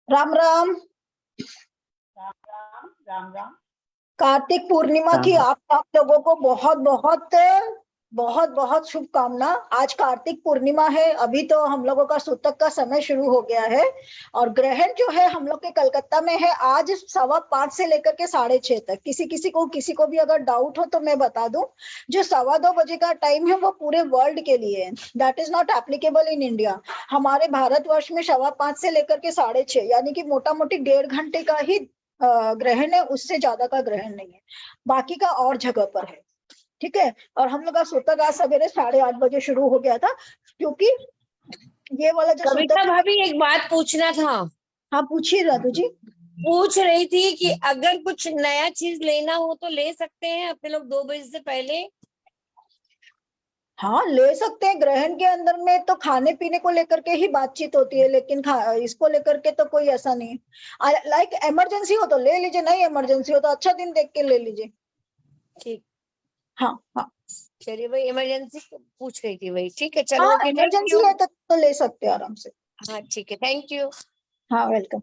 राम राम। राम राम राम राम। कार्तिक पूर्णिमा की आप लोगों को बहुत बहुत बहुत बहुत शुभकामना। आज कार्तिक पूर्णिमा है, अभी तो हम लोगों का सूतक का समय शुरू हो गया है और ग्रहण जो है हम लोग के कलकत्ता में है आज 5:15 से लेकर के 6:30 तक। किसी को भी अगर डाउट हो तो मैं बता दूं, जो 2:15 बजे का टाइम है वो पूरे वर्ल्ड के लिए है, that is not applicable in India. हमारे भारतवर्ष में 5:15 से लेकर के 6:30 यानी कि मोटा मोटी 1.5 घंटे का ही ग्रहण है, उससे ज्यादा का ग्रहण नहीं है, बाकी का और जगह पर है। ठीक है, और हम लोग का सूतक आज सवेरे 8:30 बजे शुरू हो गया था, क्योंकि ये वाला जो कविता भाभी एक बात पूछना था। हाँ पूछिए राधू जी। पूछ रही थी कि अगर कुछ नया चीज लेना हो तो ले सकते हैं अपने लोग 2 बजे से पहले? हाँ ले सकते हैं, ग्रहण के अंदर में तो खाने पीने को लेकर के ही बातचीत होती है, लेकिन इसको लेकर के तो कोई ऐसा नहीं है। लाइक इमरजेंसी हो तो ले लीजिए, नहीं इमरजेंसी हो तो अच्छा दिन देख के ले लीजिए। ठीक। हाँ हाँ चलिए, वही इमरजेंसी पूछ रही थी वही। ठीक है, चलो हाँ, ओके, थैंक इमरजेंसी यू। है तो ले सकते हैं आराम से। हाँ ठीक है, थैंक यू। हाँ वेलकम।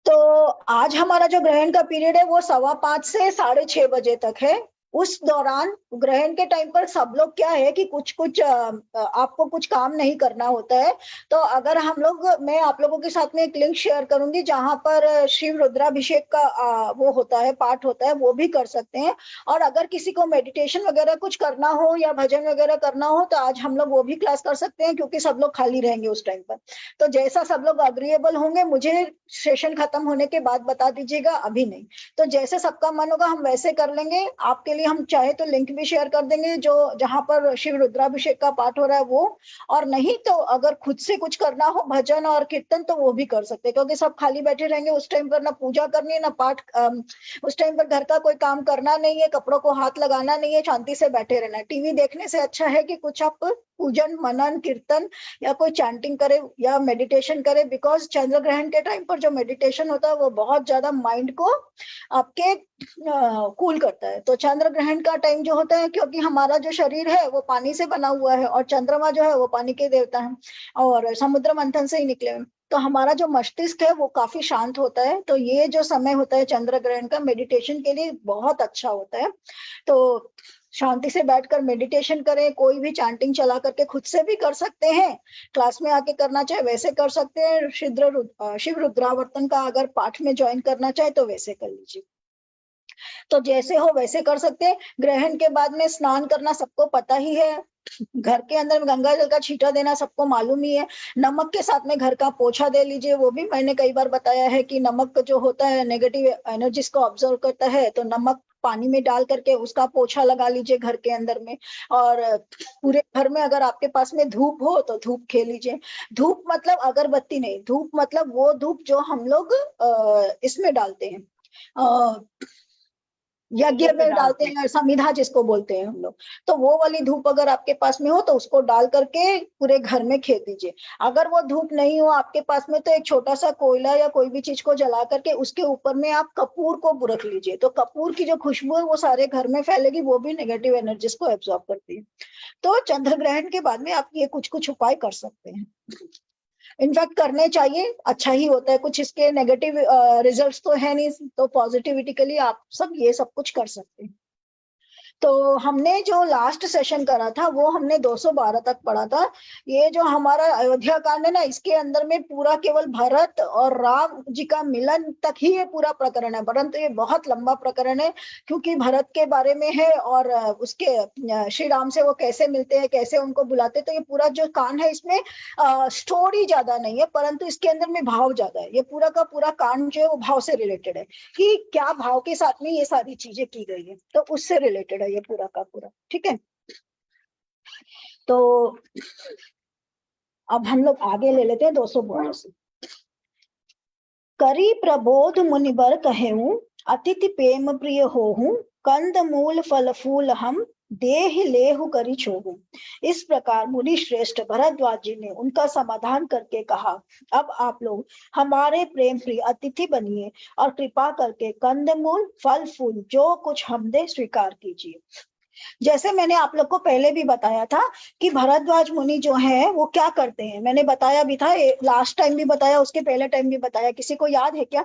तो आज हमारा जो ग्रहण का पीरियड है वो 5:15 से 6:30 बजे तक है। उस दौरान ग्रहण के टाइम पर सब लोग क्या है कि कुछ कुछ आपको कुछ काम नहीं करना होता है। तो अगर हम लोग, मैं आप लोगों के साथ में एक लिंक शेयर करूंगी जहां पर शिव रुद्राभिषेक का वो होता है, पाठ होता है, वो भी कर सकते हैं। और अगर किसी को मेडिटेशन वगैरह कुछ करना हो या भजन वगैरह करना हो तो आज हम लोग वो भी क्लास कर सकते हैं, क्योंकि सब लोग खाली रहेंगे उस टाइम पर। तो जैसा सब लोग अग्रीएबल होंगे मुझे सेशन खत्म होने के बाद बता दीजिएगा, अभी नहीं। तो जैसे सबका मन होगा हम वैसे कर लेंगे। आपके लिए हम चाहे तो लिंक भी शेयर कर देंगे जो जहां पर शिव रुद्राभिषेक का पाठ हो रहा है वो, और नहीं तो अगर खुद से कुछ करना हो भजन और कीर्तन तो वो भी कर सकते हैं, क्योंकि सब खाली बैठे रहेंगे उस टाइम पर, ना पूजा करनी है ना पाठ। उस टाइम पर घर का कोई काम करना नहीं है, कपड़ों को हाथ लगाना नहीं है, शांति से बैठे रहना है। टीवी देखने से अच्छा है कि कुछ आप पूजन मनन कीर्तन या कोई चैंटिंग करे या मेडिटेशन करे, बिकॉज चंद्र ग्रहण के टाइम पर जो मेडिटेशन होता है वो बहुत ज्यादा माइंड को आपके कूल करता है। तो चंद्र ग्रहण का टाइम जो होता है, क्योंकि हमारा जो शरीर है वो पानी से बना हुआ है और चंद्रमा जो है वो पानी के देवता है और समुद्र मंथन से ही निकले हैं, तो हमारा जो मस्तिष्क है वो काफी शांत होता है। तो ये जो समय होता है चंद्र ग्रहण का मेडिटेशन के लिए बहुत अच्छा होता है। तो शांति से बैठकर मेडिटेशन करें, कोई भी चैंटिंग चला करके खुद से भी कर सकते हैं, क्लास में आके करना चाहे वैसे कर सकते हैं, शिव रुद्रावर्तन का अगर पाठ में ज्वाइन करना चाहे तो वैसे कर लीजिए। तो जैसे हो वैसे कर सकते हैं। ग्रहण के बाद में स्नान करना सबको पता ही है, घर के अंदर गंगा जल का छींटा देना सबको मालूम ही है। नमक के साथ में घर का पोछा दे लीजिए, वो भी मैंने कई बार बताया है कि नमक जो होता है नेगेटिव एनर्जीज को ऑब्जर्व करता है, तो नमक पानी में डाल करके उसका पोछा लगा लीजिए घर के अंदर में। और पूरे घर में अगर आपके पास में धूप हो तो धूप खेल लीजिए। धूप मतलब अगरबत्ती नहीं, धूप मतलब वो धूप जो हम लोग इसमें डालते हैं, यज्ञ में डालते हैं, समिधा जिसको बोलते हैं हम लोग। तो वो वाली धूप अगर आपके पास में हो तो उसको डाल करके पूरे घर में खेल दीजिए। अगर वो धूप नहीं हो आपके पास में तो एक छोटा सा कोयला या कोई भी चीज को जला करके उसके ऊपर में आप कपूर को रख लीजिए, तो कपूर की जो खुशबू है वो सारे घर में फैलेगी, वो भी नेगेटिव एनर्जीज को एब्जॉर्ब करती है। तो चंद्र ग्रहण के बाद में आप ये कुछ कुछ उपाय कर सकते हैं, इनफैक्ट करने चाहिए, अच्छा ही होता है। कुछ इसके नेगेटिव रिजल्ट्स तो है नहीं, तो पॉजिटिविटी के लिए आप सब ये सब कुछ कर सकते हैं। तो हमने जो लास्ट सेशन करा था वो हमने 212 तक पढ़ा था। ये जो हमारा अयोध्या कांड है ना, इसके अंदर में पूरा केवल भरत और राम जी का मिलन तक ही ये पूरा प्रकरण है, परंतु ये बहुत लंबा प्रकरण है, क्योंकि भरत के बारे में है और उसके श्री राम से वो कैसे मिलते हैं, कैसे उनको बुलाते। तो ये पूरा जो कांड है इसमें स्टोरी ज्यादा नहीं है, परंतु इसके अंदर में भाव ज्यादा है। ये पूरा का पूरा कांड जो है वो भाव से रिलेटेड है, कि क्या भाव के साथ में ये सारी चीजें की गई है, तो उससे रिलेटेड है ये पूरा का पूरा। ठीक है, तो अब हम लोग आगे ले लेते हैं 212 से। करी प्रबोध मुनिबर कहेऊ, अतिथि प्रेम प्रिय होहूं, कंद मूल फल फूल हम देह लेहु करी छोहू। इस प्रकार मुनि श्रेष्ठ भरद्वाज जी ने उनका समाधान करके कहा, अब आप लोग हमारे प्रेम प्रिय अतिथि बनिए और कृपा करके कंद मूल फल फूल जो कुछ हम दे स्वीकार कीजिए। जैसे मैंने आप लोग को पहले भी बताया था कि भरद्वाज मुनि जो है वो क्या करते हैं, मैंने बताया भी था, लास्ट टाइम भी बताया, उसके पहले टाइम भी बताया, किसी को याद है क्या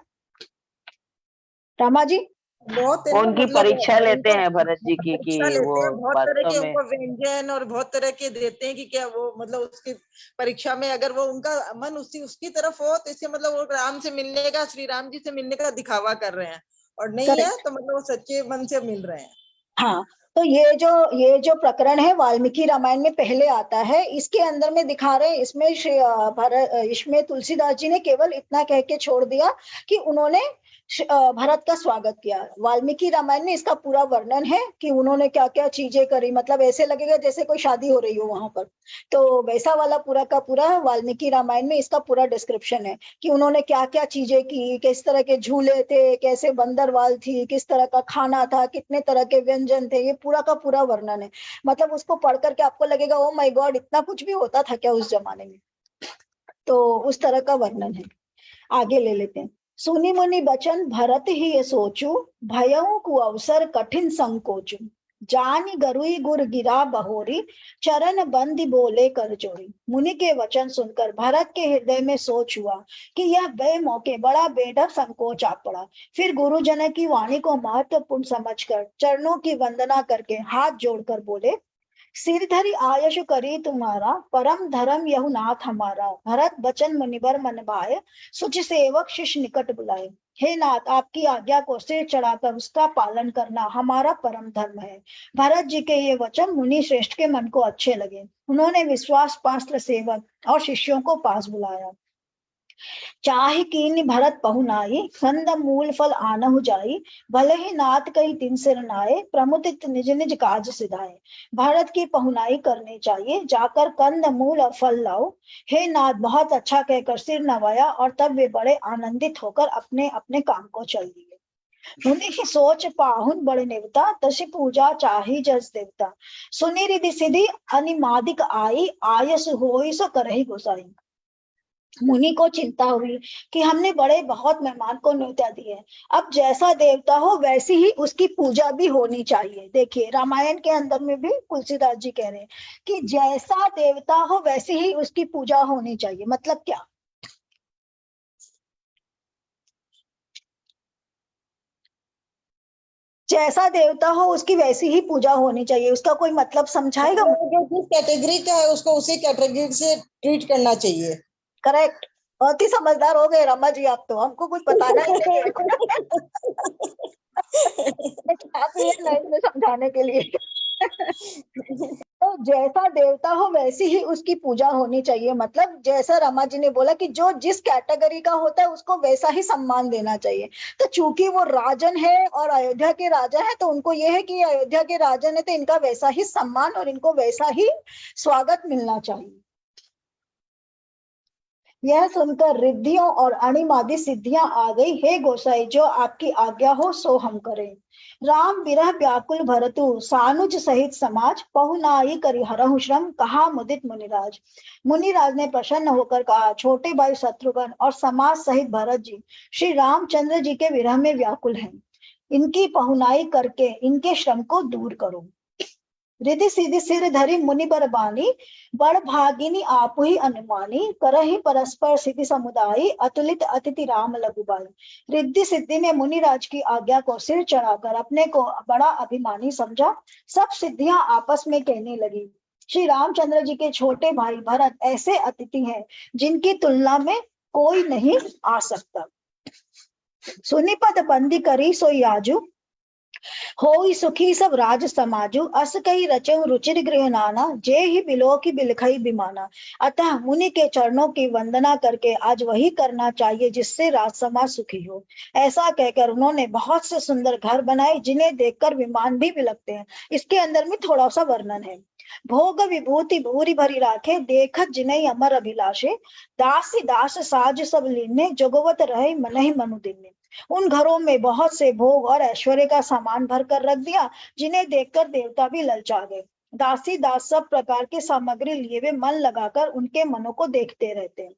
रामा जी? बहुत है वो ना, उनकी मतलब परीक्षा लेते उनका हैं भरत जी की, कि परीक्षा लेते वो हैं, बहुत तरह वास्तव के में उनको व्यंजन और बहुत तरह के देते हैं कि क्या वो मतलब उसकी परीक्षा में अगर वो उनका मन उसकी तरफ हो तो इससे मतलब वो राम से मिलने का, श्री राम जी से मिलने का दिखावा कर रहे हैं, और नहीं है करेक्ट। तो मतलब वो सच्चे मन से मिल रहे हैं। हाँ, तो ये जो प्रकरण है वाल्मीकि रामायण में पहले आता है, इसके अंदर में दिखा रहे हैं, इसमें तुलसीदास जी ने केवल इतना कह के छोड़ दिया कि उन्होंने भरत का स्वागत किया। वाल्मीकि रामायण में इसका पूरा वर्णन है कि उन्होंने क्या क्या चीजें करी, मतलब ऐसे लगेगा जैसे कोई शादी हो रही हो वहां पर, तो वैसा वाला पूरा का पूरा वाल्मीकि रामायण में इसका पूरा डिस्क्रिप्शन है कि उन्होंने क्या क्या चीजें की, किस तरह के झूले थे, कैसे बंदरवाल थी, किस तरह का खाना था, कितने तरह के व्यंजन थे, ये पूरा का पूरा वर्णन है। मतलब उसको पढ़ करके आपको लगेगा ओ माय गॉड, इतना कुछ भी होता था क्या उस जमाने में, तो उस तरह का वर्णन है। आगे ले लेते हैं। सुनि मुनि बचन भरत ही ये सोचू, भयऊ कु अवसर कठिन संकोचू, जानी गरुई गुर गिरा बहोरी, चरण बंदी बोले कर जोरी। मुनि के वचन सुनकर भरत के हृदय में सोच हुआ कि यह बेमौके बड़ा बेढक संकोच आ पड़ा। फिर गुरुजन की वाणी को महत्वपूर्ण समझकर चरणों की वंदना करके हाथ जोड़कर बोले, सिरधरि आयश करी तुम्हारा, परम धर्म यहु नाथ हमारा। भरत बचन मुनिवर मन भाए, सुच सेवक शिष्य निकट बुलाए। हे नाथ, आपकी आज्ञा को सिर चढ़ाकर उसका पालन करना हमारा परम धर्म है। भरत जी के ये वचन मुनि श्रेष्ठ के मन को अच्छे लगे। उन्होंने विश्वास पात्र सेवक और शिष्यों को पास बुलाया। चाहि कीन्ह भरत पहुनाई, कंद मूल फल आनहु जाई। भले ही नाथ कही तिन सिर नाए, प्रमुदित निज निज काज सिधाए। भरत की पहुनाई करनी चाहिए, जाकर कंद मूल और फल लाओ। हे नाथ, बहुत अच्छा कहकर सिर नवाया और तब वे बड़े आनंदित होकर अपने अपने काम को चल दिए। मुनि की सोच पाहुन बड़े नेवता, तसी पूजा चाही जस देवता। सुनि रिधि सिधि अनिमादिक आई, आयस होई सो करहि गोसाई। मुनि को चिंता हुई कि हमने बड़े बहुत मेहमान को न्योता दिए, अब जैसा देवता हो वैसी ही उसकी पूजा भी होनी चाहिए। देखिए रामायण के अंदर में भी तुलसीदास जी कह रहे हैं कि जैसा देवता हो वैसी ही उसकी पूजा होनी चाहिए। मतलब क्या? जैसा देवता हो उसकी वैसी ही पूजा होनी चाहिए, उसका कोई मतलब समझाएगा? मतलब जो जिस कैटेगरी का है उसको उसी कैटेगरी से ट्रीट करना चाहिए। करेक्ट। बहुत ही समझदार हो गए रमा जी आप तो, हमको कुछ बताना ही नहीं है। आप ये लाइन में समझाने के लिए। तो जैसा देवता हो वैसी ही उसकी पूजा होनी चाहिए, मतलब जैसा रमा जी ने बोला कि जो जिस कैटेगरी का होता है उसको वैसा ही सम्मान देना चाहिए। तो चूंकि वो राजन है और अयोध्या के राजा है, तो उनको ये है कि अयोध्या के राजन है तो इनका वैसा ही सम्मान और इनको वैसा ही स्वागत मिलना चाहिए। यह सुनकर रिद्धियों और अणिमादी सिद्धियां आ गई। हे गोसाई, जो आपकी आज्ञा हो सो हम करें। राम विरह व्याकुल भरतु, सानुज सहित समाज, पहुनाई करि हरहु श्रम, कहा मुदित मुनिराज। मुनिराज ने प्रसन्न होकर कहा, छोटे भाई शत्रुघ्न और समाज सहित भरत जी श्री रामचंद्र जी के विरह में व्याकुल हैं। इनकी पहुनाई करके इनके श्रम को दूर करो। रिधि सिधि सिर धरि मुनि बर बानी, बड़ भागिनी आप ही अनुमानी, करहि परस्पर सिद्धि समुदायी, अतुलित अतिथि राम लघुबाई। रिद्धि सिद्धि ने मुनिराज की आज्ञा को सिर चढ़ाकर अपने को बड़ा अभिमानी समझा। सब सिद्धियां आपस में कहने लगी, श्री रामचंद्र जी के छोटे भाई भरत ऐसे अतिथि हैं जिनकी तुलना में कोई नहीं आ सकता। सुनिपत बंदी करी सोई आजू, होई सुखी सब राज समाजु, अस कही रचऊ रुचिर गृह नाना, जे ही बिलो की बिलखई बिमाना। अतः मुनि के चरणों की वंदना करके आज वही करना चाहिए जिससे राज समाज सुखी हो। ऐसा कहकर उन्होंने बहुत से सुंदर घर बनाए जिन्हें देखकर विमान भी बिलखते हैं। इसके अंदर में थोड़ा सा वर्णन है। भोग विभूति भूरी भरी राखे, देखत जिनई अमर अभिलाषे, दासी दास साज सब लीने, जोगवत रहे मनहि मनु दिने। उन घरों में बहुत से भोग और ऐश्वर्य का सामान भर कर रख दिया जिन्हें देखकर देवता भी ललचा गए। दासी दास सब प्रकार की सामग्री लिए वे मन लगाकर उनके मनों को देखते रहते हैं।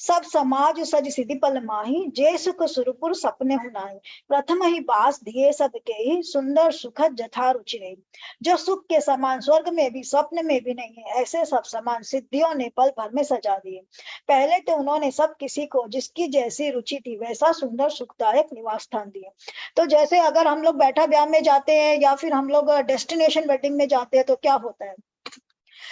सब समाज सज सिद्धि पल माही, जे सुख सुरपुर सपने हुनाई, प्रथम ही बास दिए सबके ही, सुंदर सुखद जथा रुचि रही। जो सुख के समान स्वर्ग में भी स्वप्न में भी नहीं है, ऐसे सब समान सिद्धियों ने पल भर में सजा दिए। पहले तो उन्होंने सब किसी को जिसकी जैसी रुचि थी वैसा सुंदर सुखदायक निवास स्थान दिए। तो जैसे अगर हम लोग बैठा ब्याह में जाते हैं या फिर हम लोग डेस्टिनेशन वेडिंग में जाते हैं तो क्या होता है,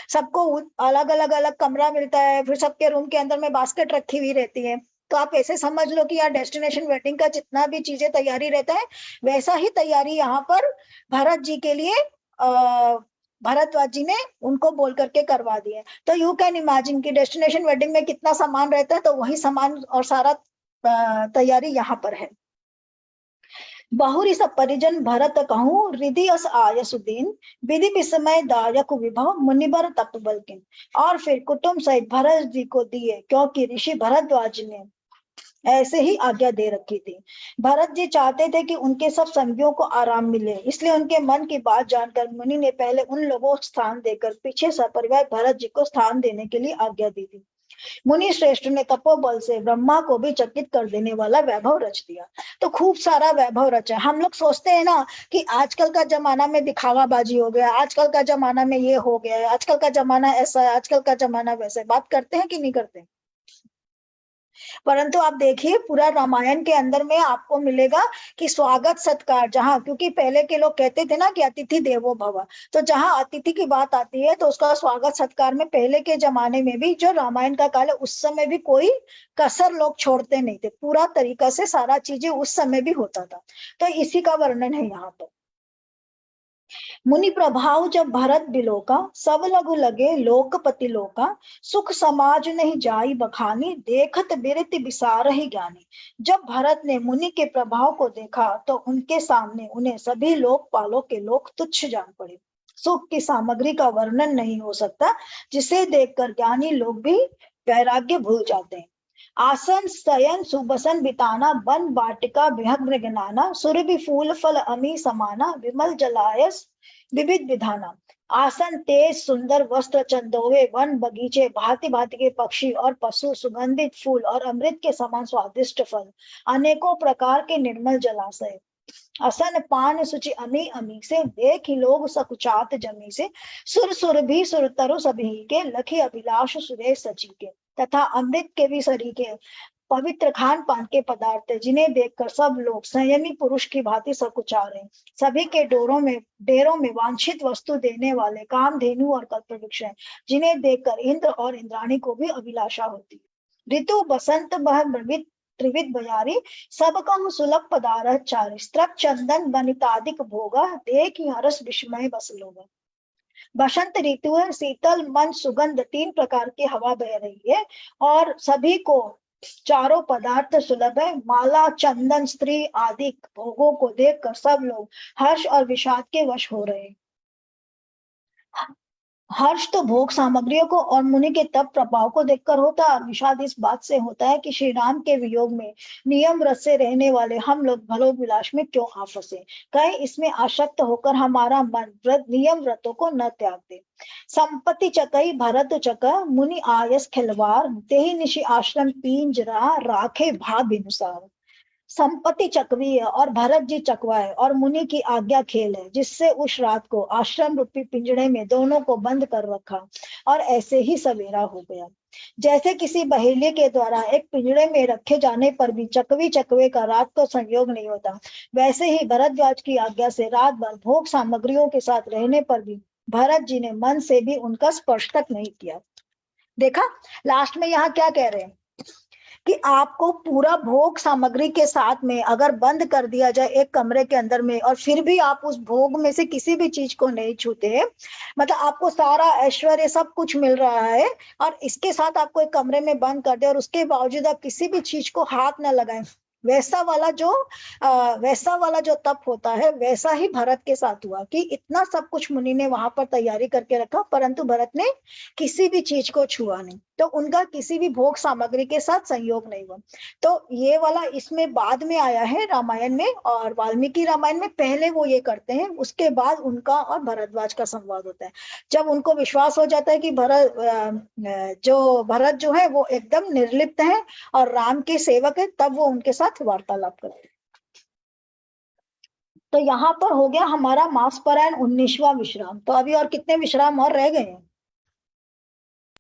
सबको अलग अलग अलग कमरा मिलता है, फिर सबके रूम के अंदर में बास्केट रखी हुई रहती है। तो आप ऐसे समझ लो कि यार डेस्टिनेशन वेडिंग का जितना भी चीजें तैयारी रहता है वैसा ही तैयारी यहाँ पर भरत जी के लिए भरद्वाज जी ने उनको बोल करके करवा दिए। तो यू कैन इमेजिन कि डेस्टिनेशन वेडिंग में कितना सामान रहता है, तो वही सामान और सारा तैयारी यहाँ पर है। बहुरी सब परिजन भरत कहूँ, रिधि अस आयसुदीन, विधि विस्मय दायक विभव, मुनिबर तप बलकिन। और फिर कुटुंब सहित भरत जी को दिए, क्योंकि ऋषि भरद्वाज ने ऐसे ही आज्ञा दे रखी थी। भरत जी चाहते थे कि उनके सब संगियों को आराम मिले, इसलिए उनके मन की बात जानकर मुनि ने पहले उन लोगों को स्थान देकर पीछे सपरिवार भरत जी को स्थान देने के लिए आज्ञा दी थी। मुनि श्रेष्ठ ने तपोबल से ब्रह्मा को भी चकित कर देने वाला वैभव रच दिया। तो खूब सारा वैभव रचा। हम लोग सोचते हैं ना कि आजकल का जमाना में दिखावाबाजी हो गया, आजकल का जमाना में ये हो गया है, आजकल का जमाना ऐसा है, आजकल का जमाना वैसा है। बात करते हैं कि नहीं करते? परंतु आप देखिए पूरा रामायण के अंदर में आपको मिलेगा कि स्वागत सत्कार, जहां क्योंकि पहले के लोग कहते थे ना कि अतिथि देवो भव, तो जहां अतिथि की बात आती है तो उसका स्वागत सत्कार में पहले के जमाने में भी जो रामायण का काल है उस समय भी कोई कसर लोग छोड़ते नहीं थे, पूरा तरीका से सारा चीजें उस समय भी होता था। तो इसी का वर्णन है यहाँ पर। मुनि प्रभाव जब भरत बिलोका, सब लघु लगे लोकपति लोका, सुख समाज नहीं जाई बखानी, देखत बिरत बिसारहि ज्ञानी। जब भरत ने मुनि के प्रभाव को देखा तो उनके सामने उन्हें सभी लोकपालों के लोग तुच्छ जान पड़े। सुख की सामग्री का वर्णन नहीं हो सकता, जिसे देखकर ज्ञानी लोग भी वैराग्य भूल जाते हैं। आसन शयन सुबसन बिताना, वन वाटिका बिहग्र गनाना, सुरभि फूल फल अमी समाना, विमल जलायस विविध विधाना। आसन तेज सुंदर वस्त्र चंदोवे, वन बगीचे भांति भांति के पक्षी और पशु, सुगंधित फूल और अमृत के समान स्वादिष्ट फल, अनेकों प्रकार के निर्मल जलाशय, असन पान सुचि अमी अमी से, देख ही लोग सकुचात जमी से, सुर सुर भी सुर तरु सभी के, लखी अभिलाष सुरेश सची के। तथा अमृत के भी सरीखे पवित्र खान पान के पदार्थ है, जिन्हें देखकर सब लोग संयमी पुरुष की भांति सकुचा रहे। सभी के डेरों में वांछित वस्तु देने वाले कामधेनु और कल्पवृक्ष हैं, जिन्हें देखकर इंद्र और इंद्राणी को भी अभिलाषा होती। ऋतु बसंत बह त्रिविध बजारी, सब कहूँ सुलभ पदारथ चारि, स्त्रक चंदन बनितादिक भोगा, देख ही हर्ष विस्मय बस लोगा। बसंत ऋतु है, शीतल मन सुगंध, 3 प्रकार की हवा बह रही है और सभी को चारों पदार्थ सुलभ है। माला चंदन स्त्री आदि भोगों को देखकर सब लोग हर्ष और विषाद के वश हो रहे। हर्ष तो भोग सामग्रियों को और मुनि के तप प्रभाव को देखकर होता है, और विषाद इस बात से होता है कि श्री राम के वियोग में नियम व्रत से रहने वाले हम लोग भोग विलास में क्यों आ फंसे। कहीं इसमें आसक्त होकर हमारा मन नियम व्रतों को न त्याग दे। संपत्ति चकई भरत चक, मुनि आयस खिलवार, तेहि निशि आश्रम पिंजरा, राखे भा बिनुसार। संपत्ति चकवी है और भरत जी चकवा है और मुनि की आज्ञा खेल है, जिससे उस रात को आश्रम रूपी पिंजड़े में दोनों को बंद कर रखा और ऐसे ही सवेरा हो गया। जैसे किसी बहेलिए के द्वारा एक पिंजड़े में रखे जाने पर भी चकवी चकवे का रात को संयोग नहीं होता, वैसे ही भरद्वाज की आज्ञा से रात भर भोग सामग्रियों के साथ रहने पर भी भरत जी ने मन से भी उनका स्पर्श तक नहीं किया। देखा लास्ट में यहाँ क्या कह रहे हैं कि आपको पूरा भोग सामग्री के साथ में अगर बंद कर दिया जाए एक कमरे के अंदर में और फिर भी आप उस भोग में से किसी भी चीज को नहीं छूते, मतलब आपको सारा ऐश्वर्य सब कुछ मिल रहा है और इसके साथ आपको एक कमरे में बंद कर दे और उसके बावजूद आप किसी भी चीज को हाथ न लगाएं, वैसा वाला जो तप होता है वैसा ही भरत के साथ हुआ कि इतना सब कुछ मुनि ने वहां पर तैयारी करके रखा, परंतु भरत ने किसी भी चीज को छुआ नहीं। तो उनका किसी भी भोग सामग्री के साथ संयोग नहीं हुआ। तो ये वाला इसमें बाद में आया है रामायण में, और वाल्मीकि रामायण में पहले वो ये करते हैं, उसके बाद उनका और भरद्वाज का संवाद होता है। जब उनको विश्वास हो जाता है कि भरत जो है वो एकदम निर्लिप्त है और राम के सेवक है, तब वो उनके साथ वार्तालाप करते हैं। तो यहाँ पर हो गया हमारा मांसपरायण 19वां विश्राम। तो अभी और कितने विश्राम और रह गए हैं?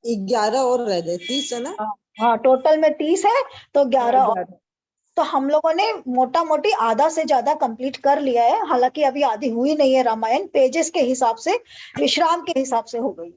11 और रह गए, 30 है ना? हाँ, टोटल में 30 है, तो 11 और। 11। तो हम लोगों ने मोटा मोटी आधा से ज्यादा कंप्लीट कर लिया है, हालांकि अभी आधी हुई नहीं है। रामायण पेजेस के हिसाब से, विश्राम के हिसाब से हो गई।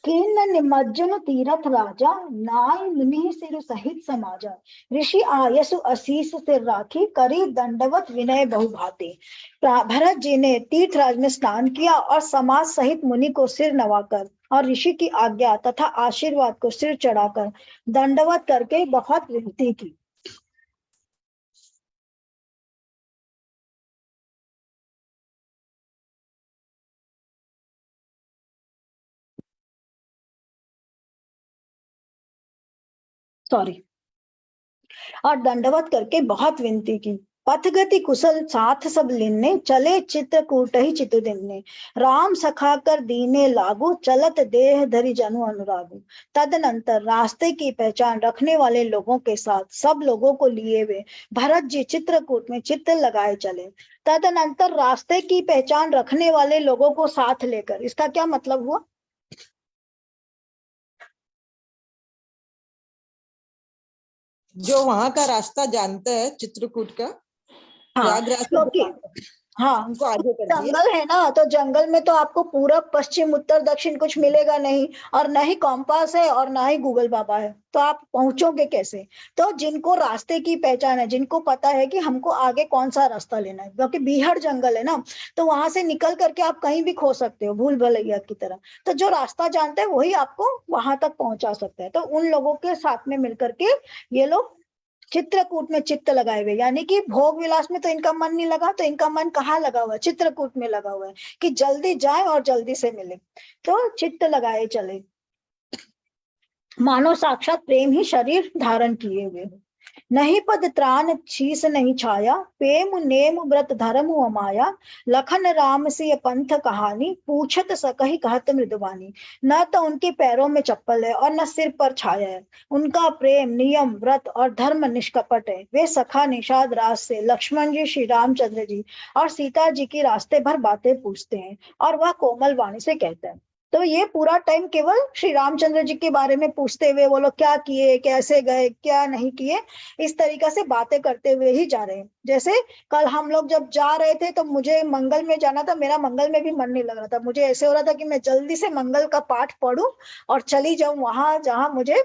किन निमज्जन तीरथ राजा, नाय मुनि सिर सहित समाजा, ऋषि आयसु असीस सिर राखी, करी दंडवत विनय बहुभाते। भरत जी ने तीर्थराज में स्नान किया और समाज सहित मुनि को सिर नवाकर और ऋषि की आज्ञा तथा आशीर्वाद को सिर चढ़ाकर दंडवत करके बहुत विनती की। सॉरी, और दंडवत करके बहुत विनती की। पथगति कुशल साथ सब लीने, चले चित्रकूट ही चितुदिन्ने, राम सखा कर दीने लागू, चलत देह धरि जनु अनुरागु। तदनंतर रास्ते की पहचान रखने वाले लोगों के साथ सब लोगों को लिए हुए भरत जी चित्रकूट में चित्र लगाए चले। तदनंतर रास्ते की पहचान रखने वाले लोगों को साथ लेकर, इसका क्या मतलब हुआ? जो वहां का रास्ता जानता है चित्रकूट का, हाँ, प्रयागराज से क्योंकि हाँ, उनको आगे कर दिया। जंगल है ना, तो जंगल में तो आपको पूरब पश्चिम उत्तर दक्षिण कुछ मिलेगा नहीं, और न ही कॉम्पास है और ना ही गूगल बाबा है, तो आप पहुंचोगे कैसे? तो जिनको रास्ते की पहचान है, जिनको पता है कि हमको आगे कौन सा रास्ता लेना है, क्योंकि बीहड़ जंगल है ना, तो वहां से निकल करके आप कहीं भी खो सकते हो, भूल भुलैया की तरह। तो जो रास्ता जानते हैं वही आपको वहां तक पहुंचा सकता है। तो उन लोगों के साथ में मिलकर के ये लोग चित्रकूट में चित्त लगाए हुए, यानी कि भोग विलास में तो इनका मन नहीं लगा, तो इनका मन कहाँ लगा हुआ है? चित्रकूट में लगा हुआ है कि जल्दी जाए और जल्दी से मिले। तो चित्त लगाए चले, मानो साक्षात प्रेम ही शरीर धारण किए हुए हो। नहीं पद त्राण शीस नहीं छाया, प्रेम नेम व्रत धर्म अमाया, लखन राम से पंथ कहानी, पूछत सकहि कहत मृदुबानी। न तो उनके पैरों में चप्पल है और न सिर पर छाया है, उनका प्रेम नियम व्रत और धर्म निष्कपट है। वे सखा निषाद राज से लक्ष्मण जी, श्री रामचंद्र जी और सीता जी की रास्ते भर बातें पूछते हैं, और वह कोमल वाणी से कहते हैं। तो ये पूरा टाइम केवल श्री रामचंद्र जी के बारे में पूछते हुए, वो लोग क्या किए, कैसे गए, क्या नहीं किए, इस तरीका से बातें करते हुए ही जा रहे हैं। जैसे कल हम लोग जब जा रहे थे, तो मुझे मंगल में जाना था, मेरा मंगल में भी मन नहीं लग रहा था, मुझे ऐसे हो रहा था कि मैं जल्दी से मंगल का पाठ पढूं और चली जाऊं वहां जहां मुझे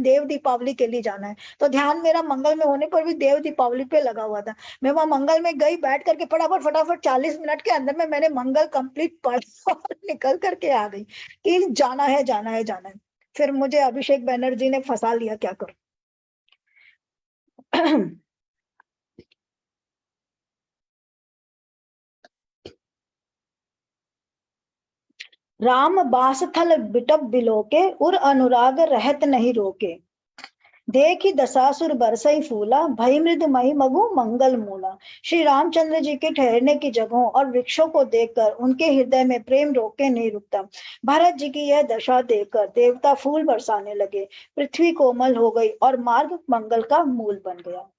देव दीपावली के लिए जाना है। तो ध्यान मेरा मंगल में होने पर भी देव दीपावली पे लगा हुआ था। मैं वहां मंगल में गई, बैठ करके फटाफट फटाफट 40 मिनट के अंदर में मैंने मंगल कंप्लीट पढ़ा और निकल करके आ गई कि जाना है जाना है जाना है। फिर मुझे अभिषेक बैनर्जी ने फंसा लिया, क्या करूं। राम बास थल बिटप बिलोके, उर अनुराग रहत नहीं रोके, देखी दशासुर बरसई फूला, भई मृद मही मगु मंगल मूला। श्री रामचंद्र जी के ठहरने की जगहों और वृक्षों को देखकर उनके हृदय में प्रेम रोके नहीं रुकता। भरत जी की यह दशा देखकर देवता फूल बरसाने लगे, पृथ्वी कोमल हो गई और मार्ग मंगल का मूल बन गया।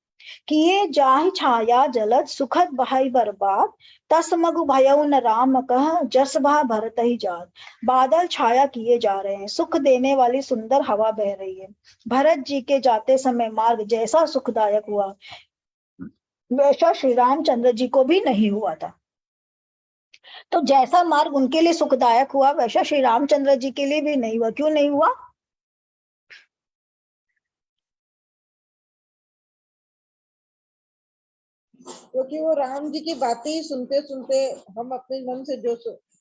किए जाहि छाया जलद, सुखद बहाई बर्बाद, तस मगु भयउ न राम कह, जस भा भरत ही जात। बादल छाया किए जा रहे हैं, सुख देने वाली सुंदर हवा बह रही है। भरत जी के जाते समय मार्ग जैसा सुखदायक हुआ, वैसा श्री रामचंद्र जी को भी नहीं हुआ था। तो जैसा मार्ग उनके लिए सुखदायक हुआ, वैसा श्री रामचंद्र जी के लिए भी नहीं हुआ। क्यों नहीं हुआ? क्योंकि वो राम जी की बातें ही सुनते सुनते हम अपने मन से जो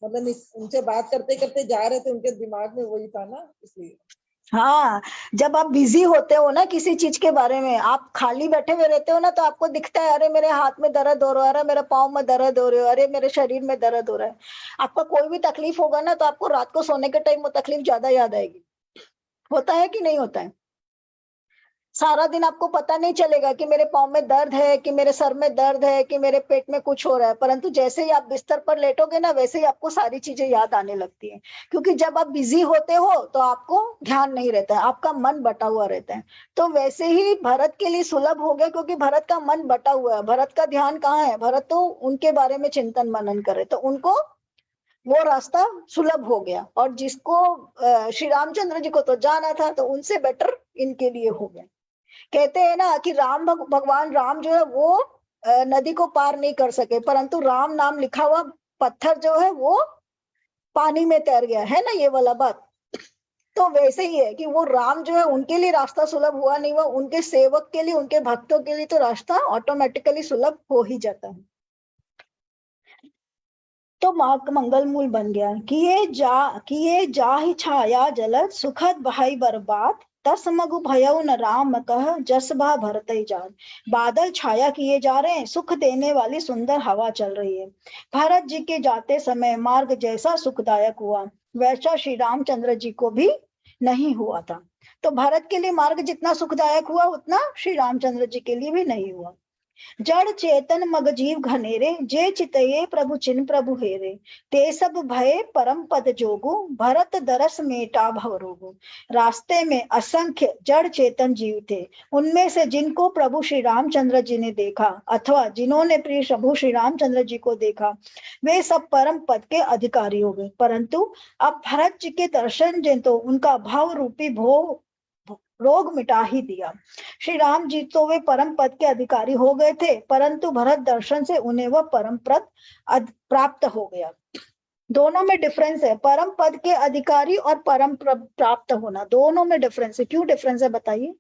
मतलब उनसे बात करते करते जा रहे थे, उनके दिमाग में वही था ना, इसलिए। हाँ, जब आप बिजी होते हो ना किसी चीज के बारे में, आप खाली बैठे हुए रहते हो ना, तो आपको दिखता है, अरे मेरे हाथ में दर्द हो रहा है, अरे मेरे पाँव में दर्द हो रहा है, अरे मेरे शरीर में दर्द हो रहा है। आपका कोई भी तकलीफ होगा ना, तो आपको रात को सोने के टाइम वो तकलीफ ज्यादा याद आएगी। होता है कि नहीं होता है? सारा दिन आपको पता नहीं चलेगा कि मेरे पाँव में दर्द है, कि मेरे सर में दर्द है, कि मेरे पेट में कुछ हो रहा है, परंतु जैसे ही आप बिस्तर पर लेटोगे ना, वैसे ही आपको सारी चीजें याद आने लगती है। क्योंकि जब आप बिजी होते हो तो आपको ध्यान नहीं रहता है, आपका मन बटा हुआ रहता है। तो वैसे ही भरत के लिए सुलभ हो गया, क्योंकि भरत का मन बटा हुआ है। भरत का ध्यान कहाँ है? भरत तो उनके बारे में चिंतन मनन करे, तो उनको वो रास्ता सुलभ हो गया। और जिसको श्री रामचंद्र जी को तो जाना था, तो उनसे बेटर इनके लिए हो गया। कहते हैं ना कि भगवान राम जो है वो नदी को पार नहीं कर सके, परंतु राम नाम लिखा हुआ पत्थर जो है वो पानी में तैर गया, है ना ये वाला बात। तो वैसे ही है कि वो राम जो है उनके लिए रास्ता सुलभ हुआ नहीं हुआ, उनके सेवक के लिए, उनके भक्तों के लिए तो रास्ता ऑटोमेटिकली सुलभ हो ही जाता है। तो मार्ग मंगल मूल बन गया। किए जा ही छाया जलद सुखद बहाई बर्बाद तस मगु भयउ न राम कह जस बा भरत जान। बादल छाया किए जा रहे हैं, सुख देने वाली सुंदर हवा चल रही है। भरत जी के जाते समय मार्ग जैसा सुखदायक हुआ, वैसा श्री रामचंद्र जी को भी नहीं हुआ था। तो भरत के लिए मार्ग जितना सुखदायक हुआ, उतना श्री रामचंद्र जी के लिए भी नहीं हुआ। जड़ चेतन मग जीव घनेरे जे चितये प्रभु चिन प्रभु हेरे ते सब भय परम पद जोगु भरत दरस मेटा भव रोगु। रास्ते में असंख्य जड़ चेतन जीव थे, उनमें से जिनको प्रभु श्री रामचंद्र जी ने देखा अथवा जिन्होंने प्रिय प्रभु श्री रामचंद्र जी को देखा, वे सब परम पद के अधिकारी हो गए। परंतु अब भरत जी के दर्शन ने तो उनका भाव रूपी रोग मिटा ही दिया। श्री राम जी तो वे परम पद के अधिकारी हो गए थे, परंतु भरत दर्शन से उन्हें वह परम पद प्राप्त हो गया। दोनों में डिफरेंस है, परम पद के अधिकारी और परम प्राप्त होना, दोनों में डिफरेंस है। क्यों डिफरेंस है बताइए?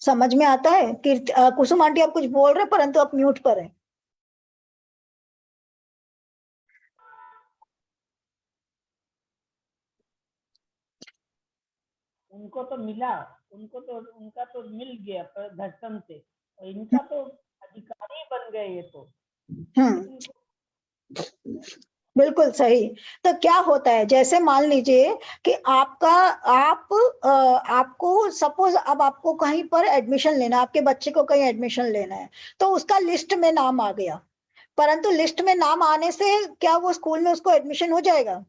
समझ में आता है? कुसुम आंटी आप कुछ बोल रहे परंतु आप म्यूट पर हैं। उनको तो मिला, उनका तो मिल गया दर्शन से, और इनका तो अधिकारी बन गए ये तो। बिल्कुल सही। तो क्या होता है, जैसे मान लीजिए कि आपको सपोज अब आपको कहीं पर एडमिशन लेना, आपके बच्चे को कहीं एडमिशन लेना है, तो उसका लिस्ट में नाम आ गया, परंतु लिस्ट में नाम आने से क्या वो स्कूल में उसको एडमिशन हो जाएगा?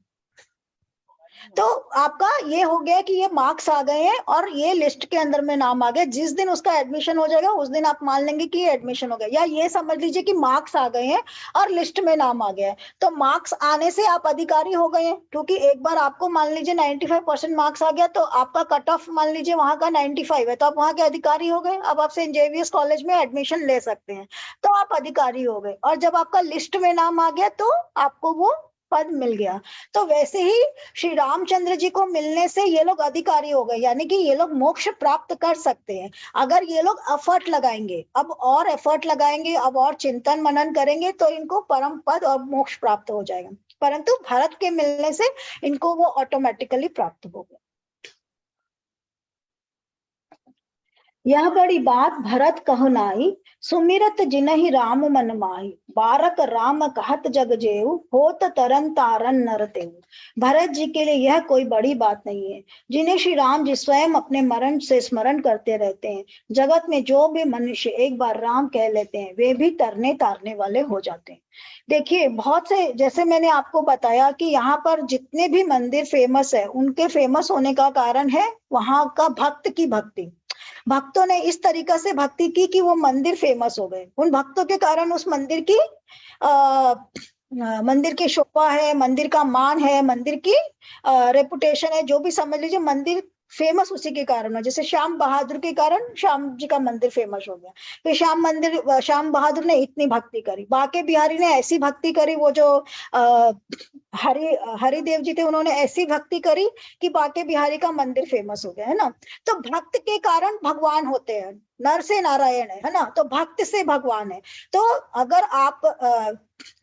तो आपका ये हो गया कि ये मार्क्स आ गए हैं और ये लिस्ट के अंदर में नाम आ गया। जिस दिन उसका एडमिशन हो जाएगा उस दिन आप मान लेंगे कि ये एडमिशन हो गया। या ये समझ लीजिए कि मार्क्स आ गए हैं और लिस्ट में नाम आ गया है, तो मार्क्स आने से आप अधिकारी हो गए हैं। क्योंकि एक बार आपको मान लीजिए 95% मार्क्स आ गया, तो आपका कट ऑफ मान लीजिए वहां का 95 है, तो आप वहां के अधिकारी हो गए। अब आप सेंट जेवियर्स कॉलेज में एडमिशन ले सकते हैं, तो आप अधिकारी हो गए। और जब आपका लिस्ट में नाम आ गया तो आपको वो पद मिल गया। तो वैसे ही श्री रामचंद्र जी को मिलने से ये लोग अधिकारी हो गए, यानी कि ये लोग मोक्ष प्राप्त कर सकते हैं अगर ये लोग एफर्ट लगाएंगे। अब और एफर्ट लगाएंगे, अब और चिंतन मनन करेंगे, तो इनको परम पद और मोक्ष प्राप्त हो जाएगा। परंतु भरत के मिलने से इनको वो ऑटोमेटिकली प्राप्त हो गया। यह बड़ी बात भरत कहु नाई सुमिरत जिनहि राम मन माही बारक राम कहत जग जेऊ होत तरन तारन नर तेऊ। भरत जी के लिए यह कोई बड़ी बात नहीं है, जिन्हें श्री राम जी स्वयं अपने मरण से स्मरण करते रहते हैं। जगत में जो भी मनुष्य एक बार राम कह लेते हैं, वे भी तरने तारने वाले हो जाते हैं। देखिए, बहुत से, जैसे मैंने आपको बताया कि यहाँ पर जितने भी मंदिर फेमस है, उनके फेमस होने का कारण है वहां का भक्त की भक्ति। भक्तों ने इस तरीका से भक्ति की कि वो मंदिर फेमस हो गए। उन भक्तों के कारण उस मंदिर की मंदिर की शोभा है, मंदिर का मान है, मंदिर की रेपुटेशन है, जो भी समझ लीजिए, मंदिर फेमस उसी के कारण है। जैसे श्याम बहादुर के कारण श्याम जी का मंदिर फेमस हो गया। फिर श्याम बहादुर ने इतनी भक्ति करी, बाके बिहारी ने ऐसी भक्ति करी, वो जो हरिदेव जी थे, उन्होंने ऐसी भक्ति करी कि बाके बिहारी का मंदिर फेमस हो गया, है ना। तो भक्त के कारण भगवान होते हैं, नर से नारायण है ना, तो भक्त से भगवान है। तो अगर आप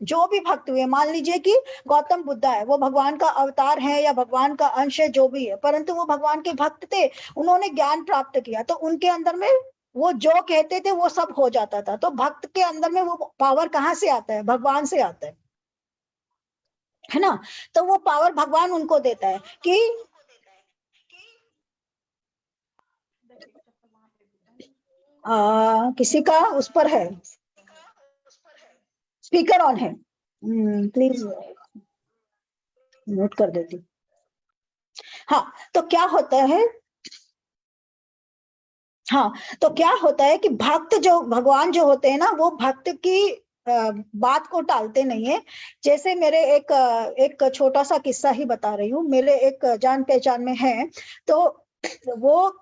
जो भी भक्त हुए, मान लीजिए कि गौतम बुद्ध है, वो भगवान का अवतार है या भगवान का अंश है, जो भी है, परंतु वो भगवान के भक्त थे, उन्होंने ज्ञान प्राप्त किया, तो उनके अंदर में वो जो कहते थे वो सब हो जाता था। तो भक्त के अंदर में वो पावर कहाँ से आता है? भगवान से आता है। है ना। तो वो पावर भगवान उनको देता है कि किसी का उस पर है, स्पीकर ऑन है, प्लीज नोट कर देती। हाँ, तो क्या होता है, हाँ, तो क्या होता है कि भक्त जो भगवान जो होते हैं ना, वो भक्त की बात को टालते नहीं है। जैसे मेरे एक छोटा सा किस्सा ही बता रही हूँ। मेरे एक जान पहचान में है, तो वो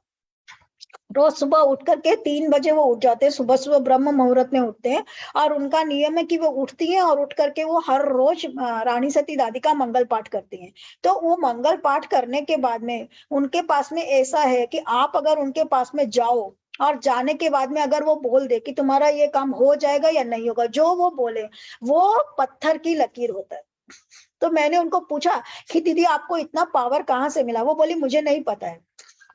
रोज सुबह उठ करके 3 बजे वो उठ जाते हैं, सुबह सुबह ब्रह्म मुहूर्त में उठते हैं। और उनका नियम है कि वो उठती हैं और उठ करके वो हर रोज रानी सती दादी का मंगल पाठ करती हैं। तो वो मंगल पाठ करने के बाद में उनके पास में ऐसा है कि आप अगर उनके पास में जाओ और जाने के बाद में अगर वो बोल दे कि तुम्हारा ये काम हो जाएगा या नहीं होगा, जो वो बोले वो पत्थर की लकीर होता है। तो मैंने उनको पूछा कि दीदी आपको इतना पावर कहाँ से मिला? वो बोली मुझे नहीं पता है,